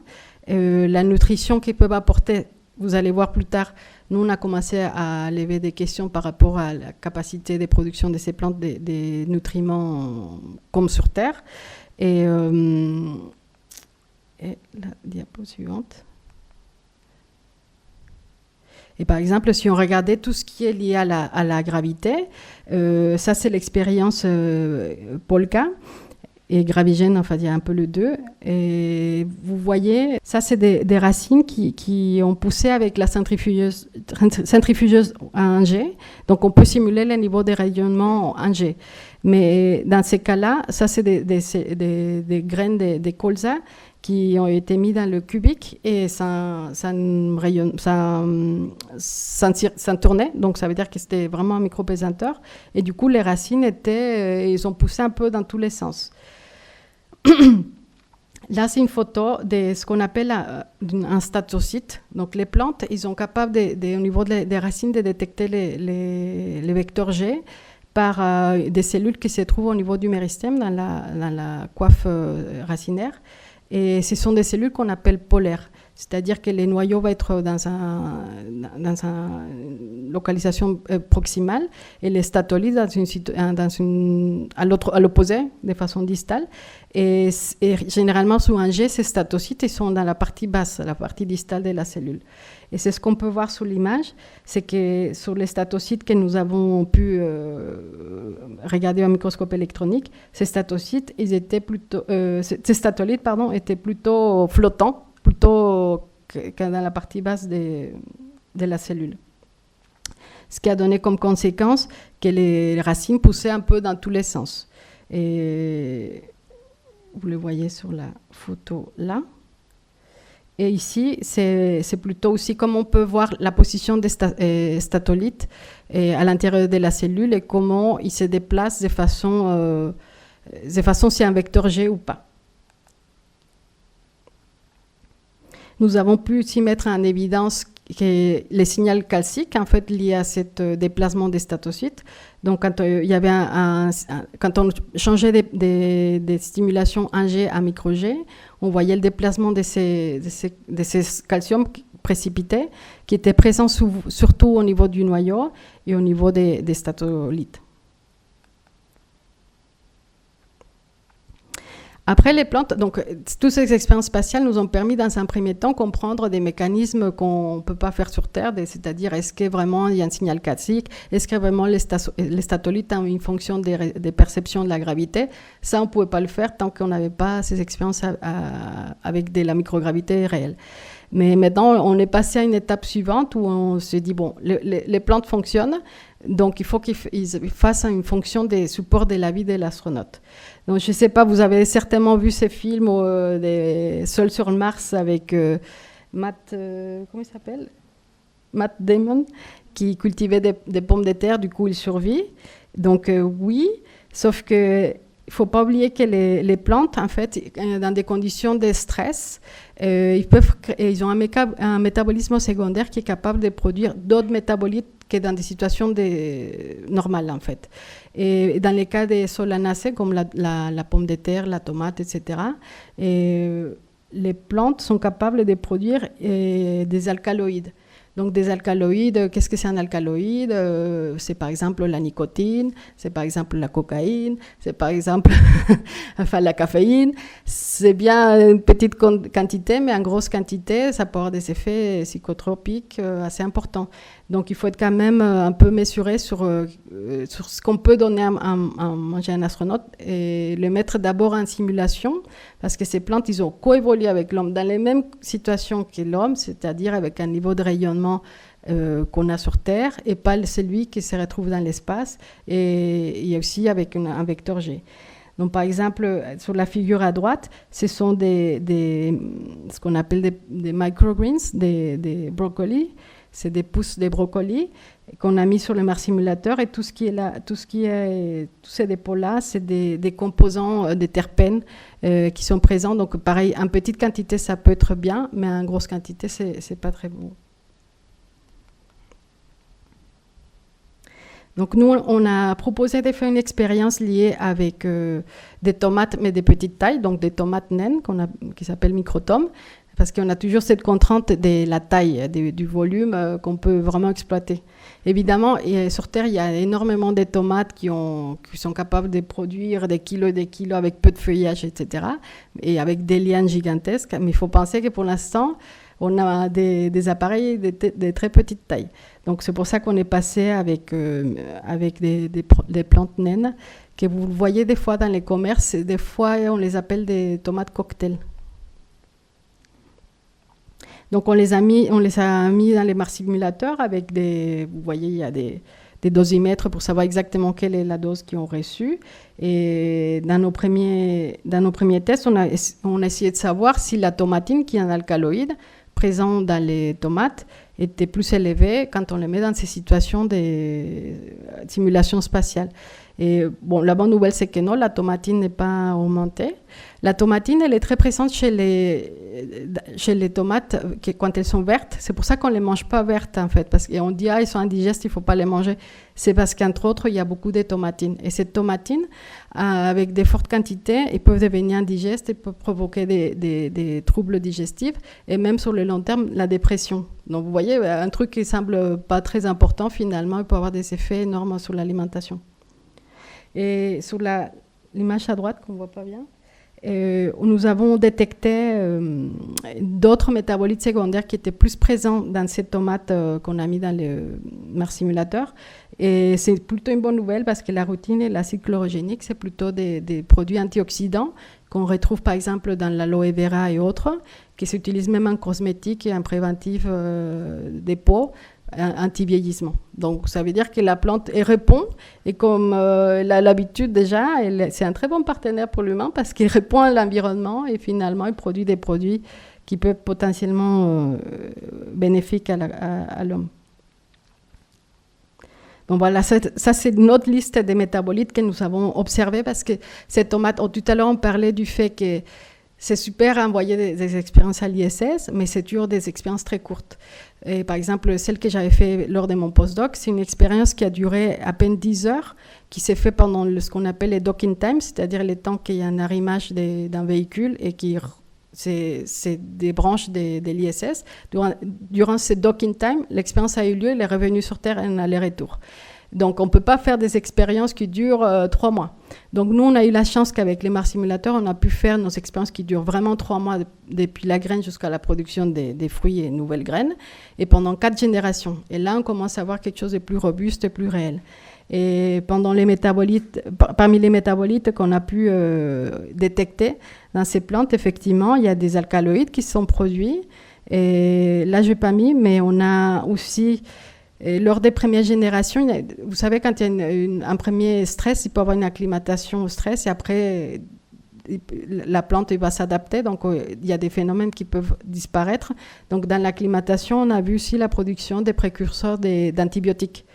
la nutrition qu'ils peuvent apporter. Vous allez voir plus tard, nous, on a commencé à lever des questions par rapport à la capacité de production de ces plantes, des nutriments comme sur Terre. Et la diapo suivante. Et par exemple, si on regardait tout ce qui est lié à la gravité, ça c'est l'expérience Polka. et gravigène, enfin il y a un peu le deux. Et vous voyez, ça c'est des racines qui ont poussé avec la centrifugeuse à 1G. Donc on peut simuler le niveau de rayonnement en 1G. Mais dans ces cas-là, ça c'est des graines de colza qui ont été mis dans le cubique et ça tournait, donc ça veut dire que c'était vraiment un micro-pesanteur. Et du coup, les racines ils ont poussé un peu dans tous les sens. Là, c'est une photo de ce qu'on appelle un statocyte. Donc, les plantes, ils sont capables, au niveau des racines, de détecter les vecteurs G par des cellules qui se trouvent au niveau du méristème, dans la coiffe racinaire. Et ce sont des cellules qu'on appelle polaires. C'est-à-dire que les noyaux vont être dans une localisation proximale et les statolytes à l'opposé, de façon distale. Et généralement, sous un G, ces statocytes ils sont dans la partie basse, la partie distale de la cellule. Et c'est ce qu'on peut voir sur l'image, c'est que sur les statocytes que nous avons pu regarder au microscope électronique, ces statocytes, ces statolytes, étaient plutôt flottants, plutôt que dans la partie basse de la cellule. Ce qui a donné comme conséquence que les racines poussaient un peu dans tous les sens. Et vous le voyez sur la photo là. Et ici, c'est plutôt aussi comme on peut voir la position des statolytes à l'intérieur de la cellule et comment ils se déplacent de façon si un vecteur G ou pas. Nous avons pu aussi mettre en évidence que les signaux calciques, en fait, liés à ce déplacement des statocytes. Donc, quand quand on changeait des stimulations 1G à micro-G, on voyait le déplacement de ces calciums précipités qui étaient présents surtout au niveau du noyau et au niveau des statolytes. Après les plantes, donc toutes ces expériences spatiales nous ont permis dans un premier temps comprendre des mécanismes qu'on ne peut pas faire sur Terre, c'est-à-dire est-ce que vraiment il y a un signal calcique, est-ce que vraiment les statolytes ont une fonction des perceptions de la gravité. Ça, on ne pouvait pas le faire tant qu'on n'avait pas ces expériences avec de la microgravité réelle. Mais maintenant, on est passé à une étape suivante où on se dit, bon, les plantes fonctionnent, donc il faut qu'ils fassent une fonction des supports de la vie de l'astronaute. Donc je ne sais pas, vous avez certainement vu ces films Seul sur Mars avec Matt, comment il s'appelle ? Matt Damon, qui cultivait des pommes de terre, du coup il survit. Donc oui, sauf que il ne faut pas oublier que les plantes, en fait, dans des conditions de stress, ils ont un métabolisme secondaire qui est capable de produire d'autres métabolites que dans des situations normales, en fait. Et dans les cas des solanacées, comme la pomme de terre, la tomate, etc., les plantes sont capables de produire des alcaloïdes. Donc des alcaloïdes, qu'est-ce que c'est un alcaloïde ? C'est par exemple la nicotine, c'est par exemple la cocaïne, c'est par exemple la caféine. C'est bien une petite quantité, mais en grosse quantité, ça peut avoir des effets psychotropiques assez importants. Donc il faut être quand même un peu mesuré sur ce qu'on peut donner à manger à un astronaute et le mettre d'abord en simulation, parce que ces plantes, ils ont coévolué avec l'homme dans les mêmes situations que l'homme, c'est-à-dire avec un niveau de rayonnement qu'on a sur Terre et pas celui qui se retrouve dans l'espace, et aussi avec un vecteur G. Donc, par exemple, sur la figure à droite, ce sont ce qu'on appelle des microgreens, des brocolis. C'est des pousses de brocolis qu'on a mis sur le Mars Simulateur, et tout ce qui est là, tous ces dépôts-là, c'est des composants, des terpènes qui sont présents. Donc, pareil, en petite quantité, ça peut être bien, mais en grosse quantité, c'est pas très bon. Donc, nous, on a proposé de faire une expérience liée avec des tomates, mais de petite taille, donc des tomates naines qui s'appellent microtomes, parce qu'on a toujours cette contrainte de la taille, du volume qu'on peut vraiment exploiter. Évidemment, sur Terre, il y a énormément de tomates qui sont capables de produire des kilos et des kilos avec peu de feuillage, etc., et avec des lianes gigantesques. Mais il faut penser que pour l'instant, on a des appareils de très petite taille. Donc c'est pour ça qu'on est passé avec des plantes naines que vous voyez des fois dans les commerces. Des fois, on les appelle des tomates cocktail. Donc, on les a mis dans les marsimulateurs avec vous voyez, il y a des dosimètres pour savoir exactement quelle est la dose qu'ils ont reçue. Et dans nos premiers tests, on a essayé de savoir si la tomatine, qui est un alcaloïde présent dans les tomates, était plus élevée quand on les met dans ces situations de simulation spatiale. Et bon, la bonne nouvelle, c'est que non, la tomatine n'est pas augmentée. La tomatine, elle est très présente chez les tomates quand elles sont vertes. C'est pour ça qu'on ne les mange pas vertes, en fait. Parce qu'on dit, elles sont indigestes, il ne faut pas les manger. C'est parce qu'entre autres, il y a beaucoup de tomatine. Et cette tomatine, avec des fortes quantités, ils peuvent devenir indigestes et peuvent provoquer des troubles digestifs et même sur le long terme, la dépression. Donc, vous voyez, un truc qui ne semble pas très important, finalement, il peut avoir des effets énormes sur l'alimentation. Et sur l'image à droite, qu'on ne voit pas bien, nous avons détecté d'autres métabolites secondaires qui étaient plus présents dans ces tomates qu'on a mis dans le marsimulateur. Et c'est plutôt une bonne nouvelle parce que la routine et l'acide chlorogénique, c'est plutôt des produits antioxydants qu'on retrouve par exemple dans l'aloe vera et autres, qui s'utilisent même en cosmétique et en préventif des peaux, anti-vieillissement. Donc, ça veut dire que la plante elle répond, et comme elle a l'habitude déjà, c'est un très bon partenaire pour l'humain parce qu'il répond à l'environnement et finalement, il produit des produits qui peuvent potentiellement bénéfiques à l'homme. Donc voilà, ça c'est notre liste des métabolites que nous avons observés parce que ces tomates, tout à l'heure on parlait du fait que c'est super à envoyer des expériences à l'ISS, mais c'est toujours des expériences très courtes. Et par exemple, celle que j'avais faite lors de mon postdoc, c'est une expérience qui a duré à peine 10 heures, qui s'est faite pendant ce qu'on appelle les docking times, c'est-à-dire les temps qu'il y a un arrimage d'un véhicule et c'est des branches de l'ISS. Durant ce docking time, l'expérience a eu lieu, elle est revenue sur Terre en aller-retour. Donc, on ne peut pas faire des expériences qui durent 3 mois. Donc, nous, on a eu la chance qu'avec les marsimulateurs, on a pu faire nos expériences qui durent vraiment 3 mois, depuis la graine jusqu'à la production des fruits et nouvelles graines, et pendant 4 générations. Et là, on commence à avoir quelque chose de plus robuste et plus réel. Et parmi les métabolites qu'on a pu détecter dans ces plantes, effectivement, il y a des alcaloïdes qui sont produits. Et là, je n'ai pas mis, mais on a aussi... Et lors des premières générations, vous savez, quand il y a un premier stress, il peut y avoir une acclimatation au stress et après, la plante va s'adapter. Donc, il y a des phénomènes qui peuvent disparaître. Donc, dans l'acclimatation, on a vu aussi la production des précurseurs d'antibiotiques.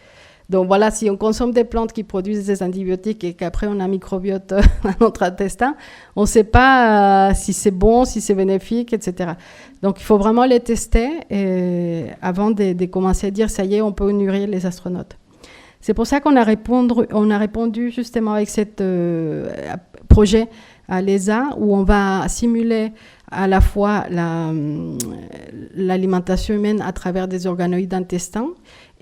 Donc, voilà, si on consomme des plantes qui produisent des antibiotiques et qu'après, on a un microbiote dans notre intestin, on ne sait pas si c'est bon, si c'est bénéfique, etc. Donc, il faut vraiment les tester avant de commencer à dire, ça y est, on peut nourrir les astronautes. C'est pour ça qu'on a répondu justement avec ce projet à l'ESA, où on va simuler à la fois l'alimentation humaine à travers des organoïdes intestins,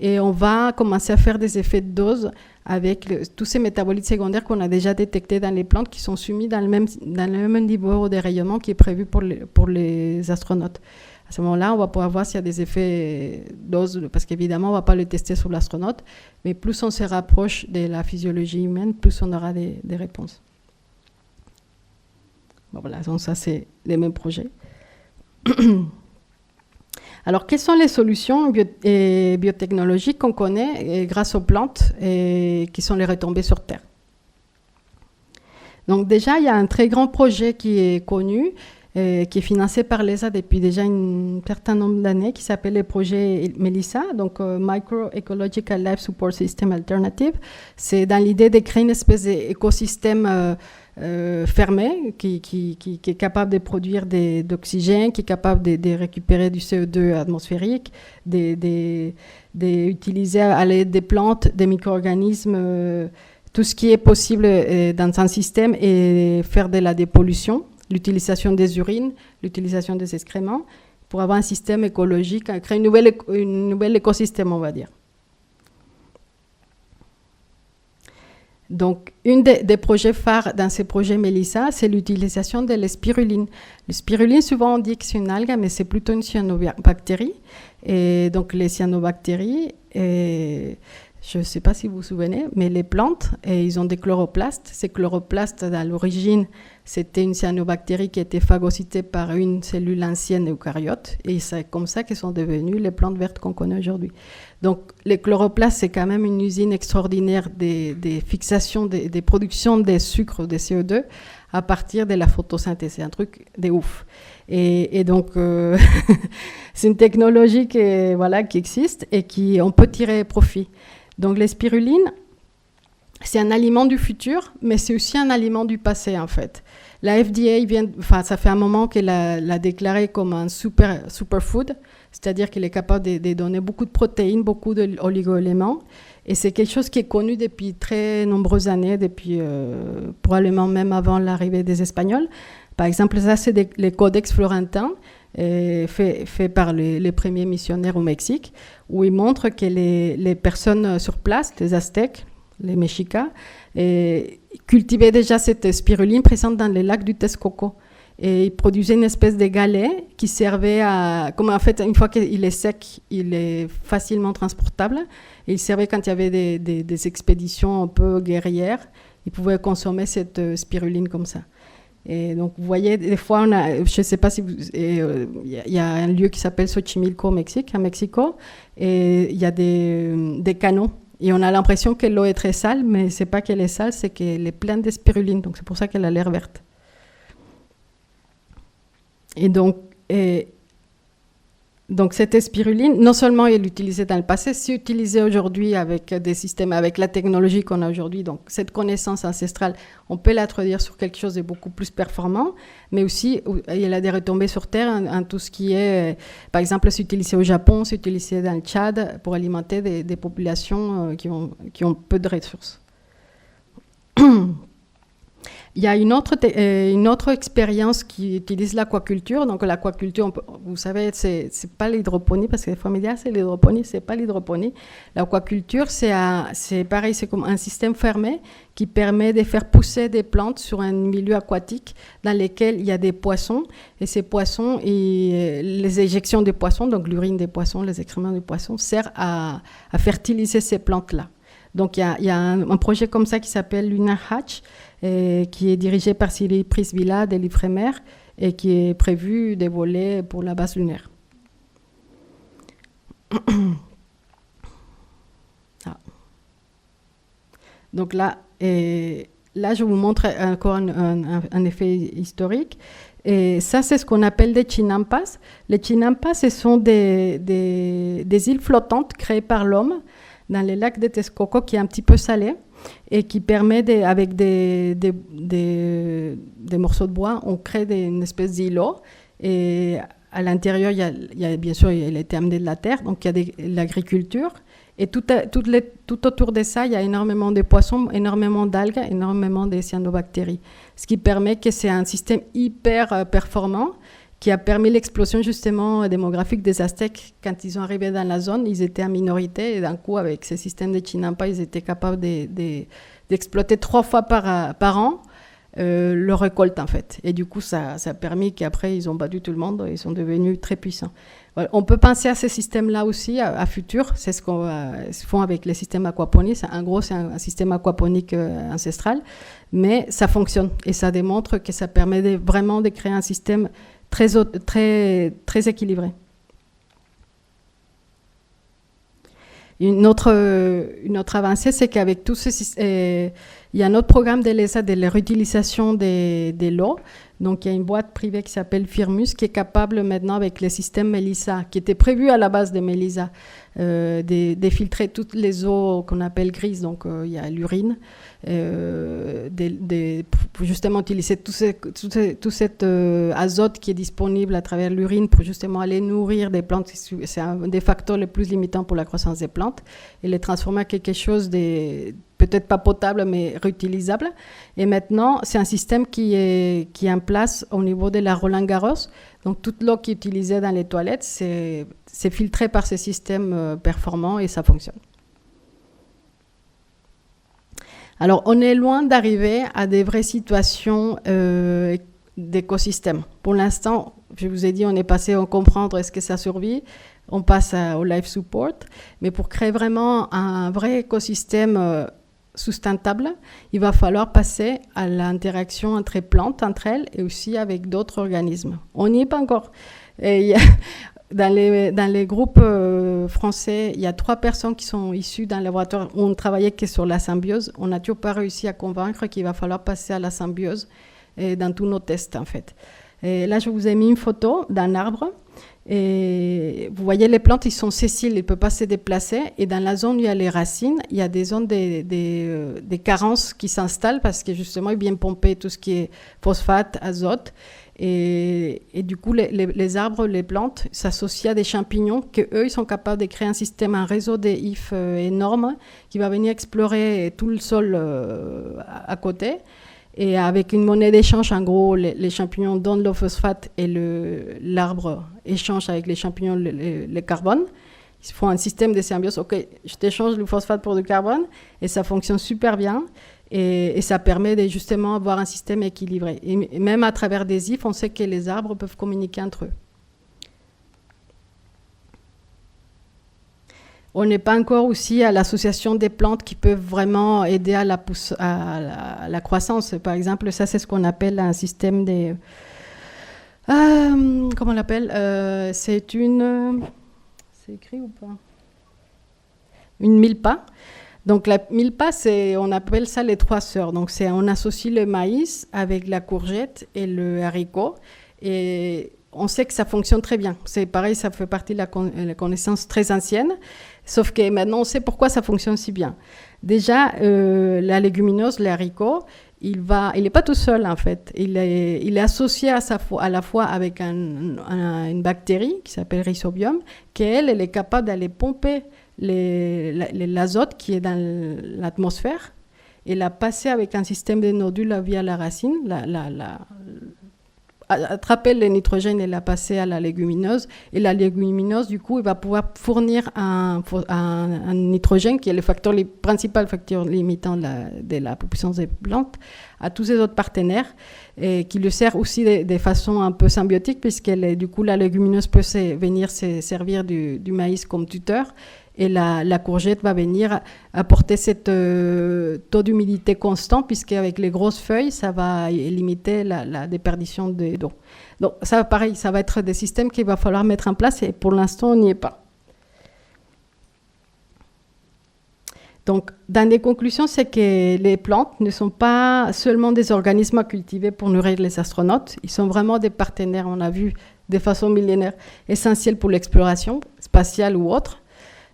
et on va commencer à faire des effets de dose avec tous ces métabolites secondaires qu'on a déjà détectés dans les plantes qui sont soumis dans le même niveau de rayonnement qui est prévu pour les astronautes. À ce moment-là, on va pouvoir voir s'il y a des effets dose, parce qu'évidemment, on ne va pas le tester sur l'astronaute, mais plus on se rapproche de la physiologie humaine, plus on aura des réponses. Bon, voilà, donc ça, c'est les mêmes projets. Alors, quelles sont les solutions biotechnologiques qu'on connaît grâce aux plantes et qui sont les retombées sur Terre? Donc déjà, il y a un très grand projet qui est connu, qui est financé par l'ESA depuis déjà un certain nombre d'années, qui s'appelle le projet MELISA, donc Microecological Life Support System Alternative. C'est dans l'idée de créer une espèce d'écosystème fermé, qui est capable de produire d'oxygène, qui est capable de récupérer du CO2 atmosphérique, d'utiliser à l'aide des plantes, des micro-organismes, tout ce qui est possible dans un système et faire de la dépollution, l'utilisation des urines, l'utilisation des excréments, pour avoir un système écologique, créer une nouvelle écosystème, on va dire. Donc, un des projets phares dans ces projets MELISA, c'est l'utilisation de la spiruline. La spiruline, souvent on dit que c'est une algue, mais c'est plutôt une cyanobactérie. Et donc, les cyanobactéries Je ne sais pas si vous vous souvenez, mais les plantes, ils ont des chloroplastes. Ces chloroplastes, à l'origine, c'était une cyanobactérie qui était phagocytée par une cellule ancienne eucaryote. Et c'est comme ça qu'elles sont devenues les plantes vertes qu'on connaît aujourd'hui. Donc, les chloroplastes, c'est quand même une usine extraordinaire des fixations, des productions des sucres, des CO2, à partir de la photosynthèse. C'est un truc de ouf. Et donc, c'est une technologie qui existe et on peut tirer profit. Donc, les spirulines, c'est un aliment du futur, mais c'est aussi un aliment du passé, en fait. La FDA ça fait un moment qu'elle l'a déclaré comme un superfood, c'est-à-dire qu'il est capable de donner beaucoup de protéines, beaucoup d'oligo-éléments. Et c'est quelque chose qui est connu depuis très nombreuses années, depuis probablement même avant l'arrivée des Espagnols. Par exemple, ça, c'est les codex florentins, fait par les premiers missionnaires au Mexique, où ils montrent que les personnes sur place, les Aztèques, les Mexicas, cultivaient déjà cette spiruline présente dans les lacs du Texcoco. Et ils produisaient une espèce de galet qui servait comme en fait, une fois qu'il est sec, il est facilement transportable. Et il servait quand il y avait des expéditions un peu guerrières. Ils pouvaient consommer cette spiruline comme ça. Et donc, vous voyez, des fois, je ne sais pas si il y a un lieu qui s'appelle Xochimilco au Mexique, à Mexico, et il y a des canaux. Et on a l'impression que l'eau est très sale, mais ce n'est pas qu'elle est sale, c'est qu'elle est pleine de spiruline. Donc, c'est pour ça qu'elle a l'air verte. Et donc cette spiruline, non seulement elle est utilisée dans le passé, c'est utilisée aujourd'hui avec des systèmes, avec la technologie qu'on a aujourd'hui. Donc cette connaissance ancestrale, on peut la traduire sur quelque chose de beaucoup plus performant, mais aussi il a des retombées sur Terre en tout ce qui est, par exemple, c'est utilisé au Japon, c'est utilisé dans le Tchad pour alimenter des populations qui ont peu de ressources. Il y a une autre expérience qui utilise l'aquaculture. Donc l'aquaculture, vous savez, c'est pas l'hydroponie, parce que les fois médias, c'est l'hydroponie, c'est pas l'hydroponie. L'aquaculture, c'est pareil, c'est comme un système fermé qui permet de faire pousser des plantes sur un milieu aquatique dans lequel il y a des poissons. Et ces poissons, les éjections des poissons, donc l'urine des poissons, les excréments des poissons, servent à fertiliser ces plantes-là. Donc il y a un projet comme ça qui s'appelle Lunar Hatch, qui est dirigé par Cyril Prisvilla de l'Ifremer et qui est prévu de voler pour la base lunaire. Donc là, je vous montre encore un effet historique. Et ça, c'est ce qu'on appelle des chinampas. Les chinampas, ce sont des îles flottantes créées par l'homme dans les lacs de Texcoco, qui est un petit peu salé, et qui permet, avec des morceaux de bois, on crée une espèce d'îlot. Et à l'intérieur, il y a bien sûr, il a été amené de la terre, donc il y a l'agriculture. Et tout autour de ça, il y a énormément de poissons, énormément d'algues, énormément de cyanobactéries. Ce qui permet que c'est un système hyper performant, qui a permis l'explosion justement démographique des Aztèques. Quand ils sont arrivés dans la zone, ils étaient en minorité, et d'un coup, avec ce système de chinampas, ils étaient capables d'exploiter 3 fois par an leur récolte, en fait. Et du coup, ça a permis qu'après, ils ont battu tout le monde, et ils sont devenus très puissants. Voilà. On peut penser à ces systèmes-là aussi, à futur. C'est ce qu'on font avec les systèmes aquaponiques. En gros, c'est un système aquaponique ancestral, mais ça fonctionne, et ça démontre que ça permet vraiment de créer un système très équilibré. Une autre avancée, c'est qu'avec tout ce il y a un autre programme de l'ESA de la réutilisation des lots. Donc, il y a une boîte privée qui s'appelle Firmus, qui est capable maintenant, avec le système MELISA, qui était prévu à la base de MELISA, de filtrer toutes les eaux qu'on appelle grises. Donc, il y a l'urine, pour justement utiliser tout cet azote qui est disponible à travers l'urine pour justement aller nourrir des plantes. C'est un des facteurs les plus limitants pour la croissance des plantes, et les transformer en quelque chose de peut-être pas potable, mais réutilisable. Et maintenant, c'est un système qui est en place au niveau de la Roland-Garros. Donc, toute l'eau qui est utilisée dans les toilettes, c'est filtré par ce système performant, et ça fonctionne. Alors, on est loin d'arriver à des vraies situations d'écosystème. Pour l'instant, je vous ai dit, on est passé à comprendre est-ce que ça survit. on passe au life support. Mais pour créer vraiment un vrai écosystème sustentable, il va falloir passer à l'interaction entre les plantes, entre elles, et aussi avec d'autres organismes. On n'y est pas encore. Et dans les groupes français, il y a 3 personnes qui sont issues d'un laboratoire où on travaillait que sur la symbiose. On n'a toujours pas réussi à convaincre qu'il va falloir passer à la symbiose dans tous nos tests, en fait. Et là, je vous ai mis une photo d'un arbre. Et vous voyez, les plantes, ils sont sessiles, ils ne peuvent pas se déplacer. Et dans la zone où il y a les racines, il y a des zones des carences qui s'installent parce que justement, ils viennent pomper tout ce qui est phosphate, azote. Et du coup, les arbres, les plantes s'associent à des champignons qu'eux, ils sont capables de créer un réseau de ifs énorme qui va venir explorer tout le sol à côté. Et avec une monnaie d'échange, en gros, les champignons donnent le phosphate et l'arbre échange avec les champignons le carbone. Ils font un système de symbiose. OK, je t'échange le phosphate pour du carbone et ça fonctionne super bien. Et ça permet de justement avoir un système équilibré. Et même à travers des ifs, on sait que les arbres peuvent communiquer entre eux. On n'est pas encore aussi à l'association des plantes qui peuvent vraiment aider à la croissance. Par exemple, ça, c'est ce qu'on appelle un système de... comment on l'appelle c'est une... C'est écrit ou pas? Une milpa. Donc, la milpa, on appelle ça les 3 sœurs. Donc, on associe le maïs avec la courgette et le haricot. Et on sait que ça fonctionne très bien. C'est pareil, ça fait partie de la connaissance très ancienne. Sauf que maintenant, on sait pourquoi ça fonctionne si bien. Déjà, la légumineuse, le haricot, il n'est pas tout seul, en fait. Il est associé à la fois avec une bactérie qui s'appelle Rhizobium, qui, elle est capable d'aller pomper l'azote qui est dans l'atmosphère et la passer avec un système de nodules via la racine, attraper le nitrogène et la passer à la légumineuse. Et la légumineuse, du coup, il va pouvoir fournir un nitrogène qui est le principal facteur limitant de la puissance des plantes à tous ses autres partenaires et qui le sert aussi de façon un peu symbiotique puisque du coup, la légumineuse peut venir se servir du maïs comme tuteur. Et la courgette va venir apporter cette taux d'humidité constant, puisqu'avec les grosses feuilles, ça va limiter la déperdition d'eau. Donc, ça, pareil, ça va être des systèmes qu'il va falloir mettre en place, et pour l'instant, on n'y est pas. Donc, dans les conclusions, c'est que les plantes ne sont pas seulement des organismes à cultiver pour nourrir les astronautes, ils sont vraiment des partenaires, on a vu, de façon millénaire, essentiels pour l'exploration spatiale ou autre.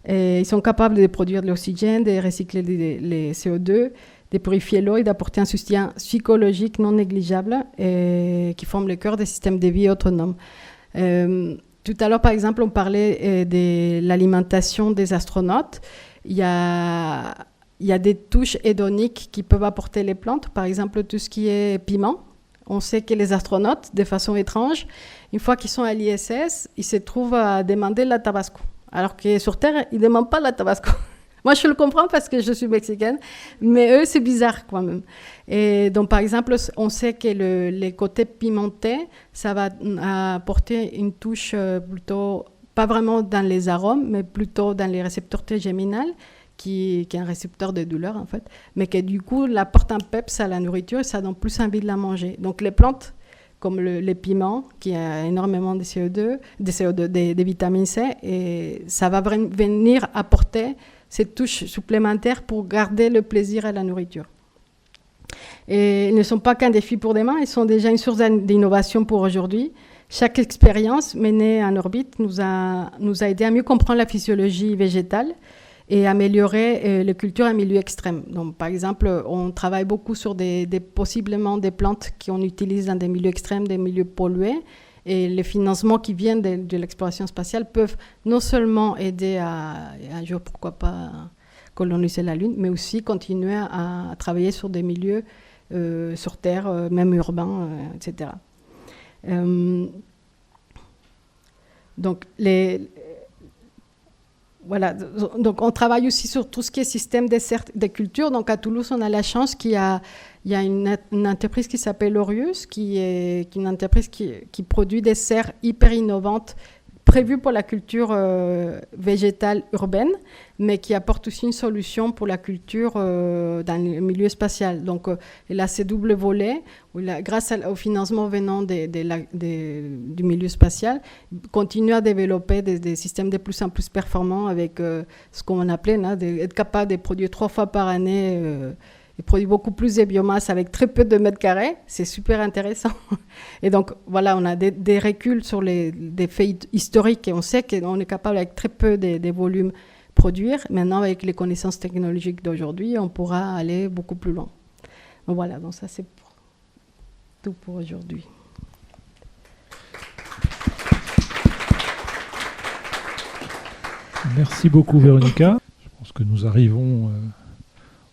Et ils sont capables de produire de l'oxygène, de recycler les CO2, de purifier l'eau et d'apporter un soutien psychologique non négligeable et qui forme le cœur des systèmes de vie autonomes. Tout à l'heure, par exemple, on parlait de l'alimentation des astronautes. Il y a des touches hédoniques qui peuvent apporter les plantes, par exemple tout ce qui est piment. On sait que les astronautes, de façon étrange, une fois qu'ils sont à l'ISS, ils se trouvent à demander la tabasco. Alors que sur Terre, ils ne demandent pas la tabasco. Moi, je le comprends parce que je suis mexicaine, mais eux, c'est bizarre quand même. Et donc, par exemple, on sait que les côtés pimentés, ça va apporter une touche plutôt, pas vraiment dans les arômes, mais plutôt dans les récepteurs trigéminales, qui est un récepteur de douleur, en fait, mais qui, du coup, apporte un peps à la nourriture et ça donne plus envie de la manger. Donc, les plantes, comme les piments, qui a énormément de CO2, des vitamines C, et ça va venir apporter cette touche supplémentaire pour garder le plaisir à la nourriture. Et ils ne sont pas qu'un défi pour demain, ils sont déjà une source d'innovation pour aujourd'hui. Chaque expérience menée en orbite nous a aidé à mieux comprendre la physiologie végétale et améliorer les cultures en milieu extrême. Donc, par exemple, on travaille beaucoup sur possiblement des plantes qu'on utilise dans des milieux extrêmes, des milieux pollués, et les financements qui viennent de l'exploration spatiale peuvent non seulement aider à un jour, pourquoi pas, coloniser la Lune, mais aussi continuer à travailler sur des milieux sur Terre, même urbains, etc. Donc, voilà, donc on travaille aussi sur tout ce qui est système de culture. Donc à Toulouse, on a la chance qu'il y a une entreprise qui s'appelle Orius, qui est une entreprise qui produit des serres hyper innovantes prévu pour la culture végétale urbaine, mais qui apporte aussi une solution pour la culture dans le milieu spatial. Donc, il a ces doubles volets, où grâce au financement venant du milieu spatial, il continue à développer des systèmes de plus en plus performants avec ce qu'on appelait être capable de produire 3 fois par année. Il produit beaucoup plus de biomasse avec très peu de mètres carrés. C'est super intéressant. Et donc, voilà, on a des reculs sur des faits historiques et on sait qu'on est capable, avec très peu de volumes, produire. Maintenant, avec les connaissances technologiques d'aujourd'hui, on pourra aller beaucoup plus loin. Donc voilà, donc ça, c'est tout pour aujourd'hui. Merci beaucoup, Véronica. Je pense que nous arrivons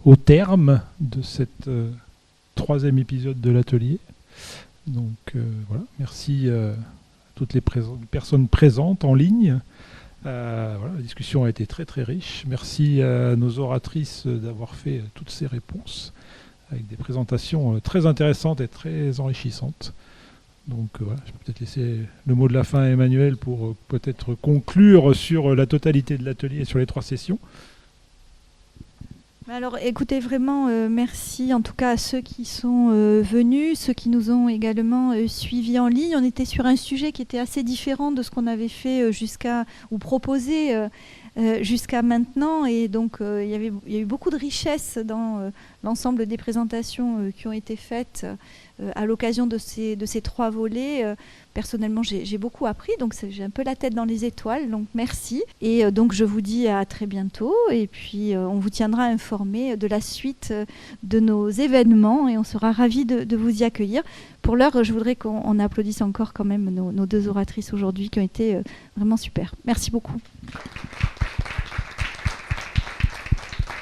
au terme de cette 3e épisode de l'atelier. Donc voilà, merci à toutes les personnes présentes en ligne. Voilà, la discussion a été très très riche. Merci à nos oratrices d'avoir fait toutes ces réponses avec des présentations très intéressantes et très enrichissantes. Donc voilà, je vais peut-être laisser le mot de la fin à Emmanuel pour peut-être conclure sur la totalité de l'atelier et sur les 3 sessions. Alors écoutez, vraiment merci en tout cas à ceux qui sont venus, ceux qui nous ont également suivis en ligne. On était sur un sujet qui était assez différent de ce qu'on avait fait ou proposé jusqu'à maintenant, et donc il y a eu beaucoup de richesse dans l'ensemble des présentations qui ont été faites à l'occasion de ces 3 volets. Personnellement, j'ai beaucoup appris, donc j'ai un peu la tête dans les étoiles, donc merci. Et donc je vous dis à très bientôt, et puis on vous tiendra informé de la suite de nos événements, et on sera ravis de vous y accueillir. Pour l'heure, je voudrais qu'on applaudisse encore quand même nos 2 oratrices aujourd'hui qui ont été vraiment super. Merci beaucoup.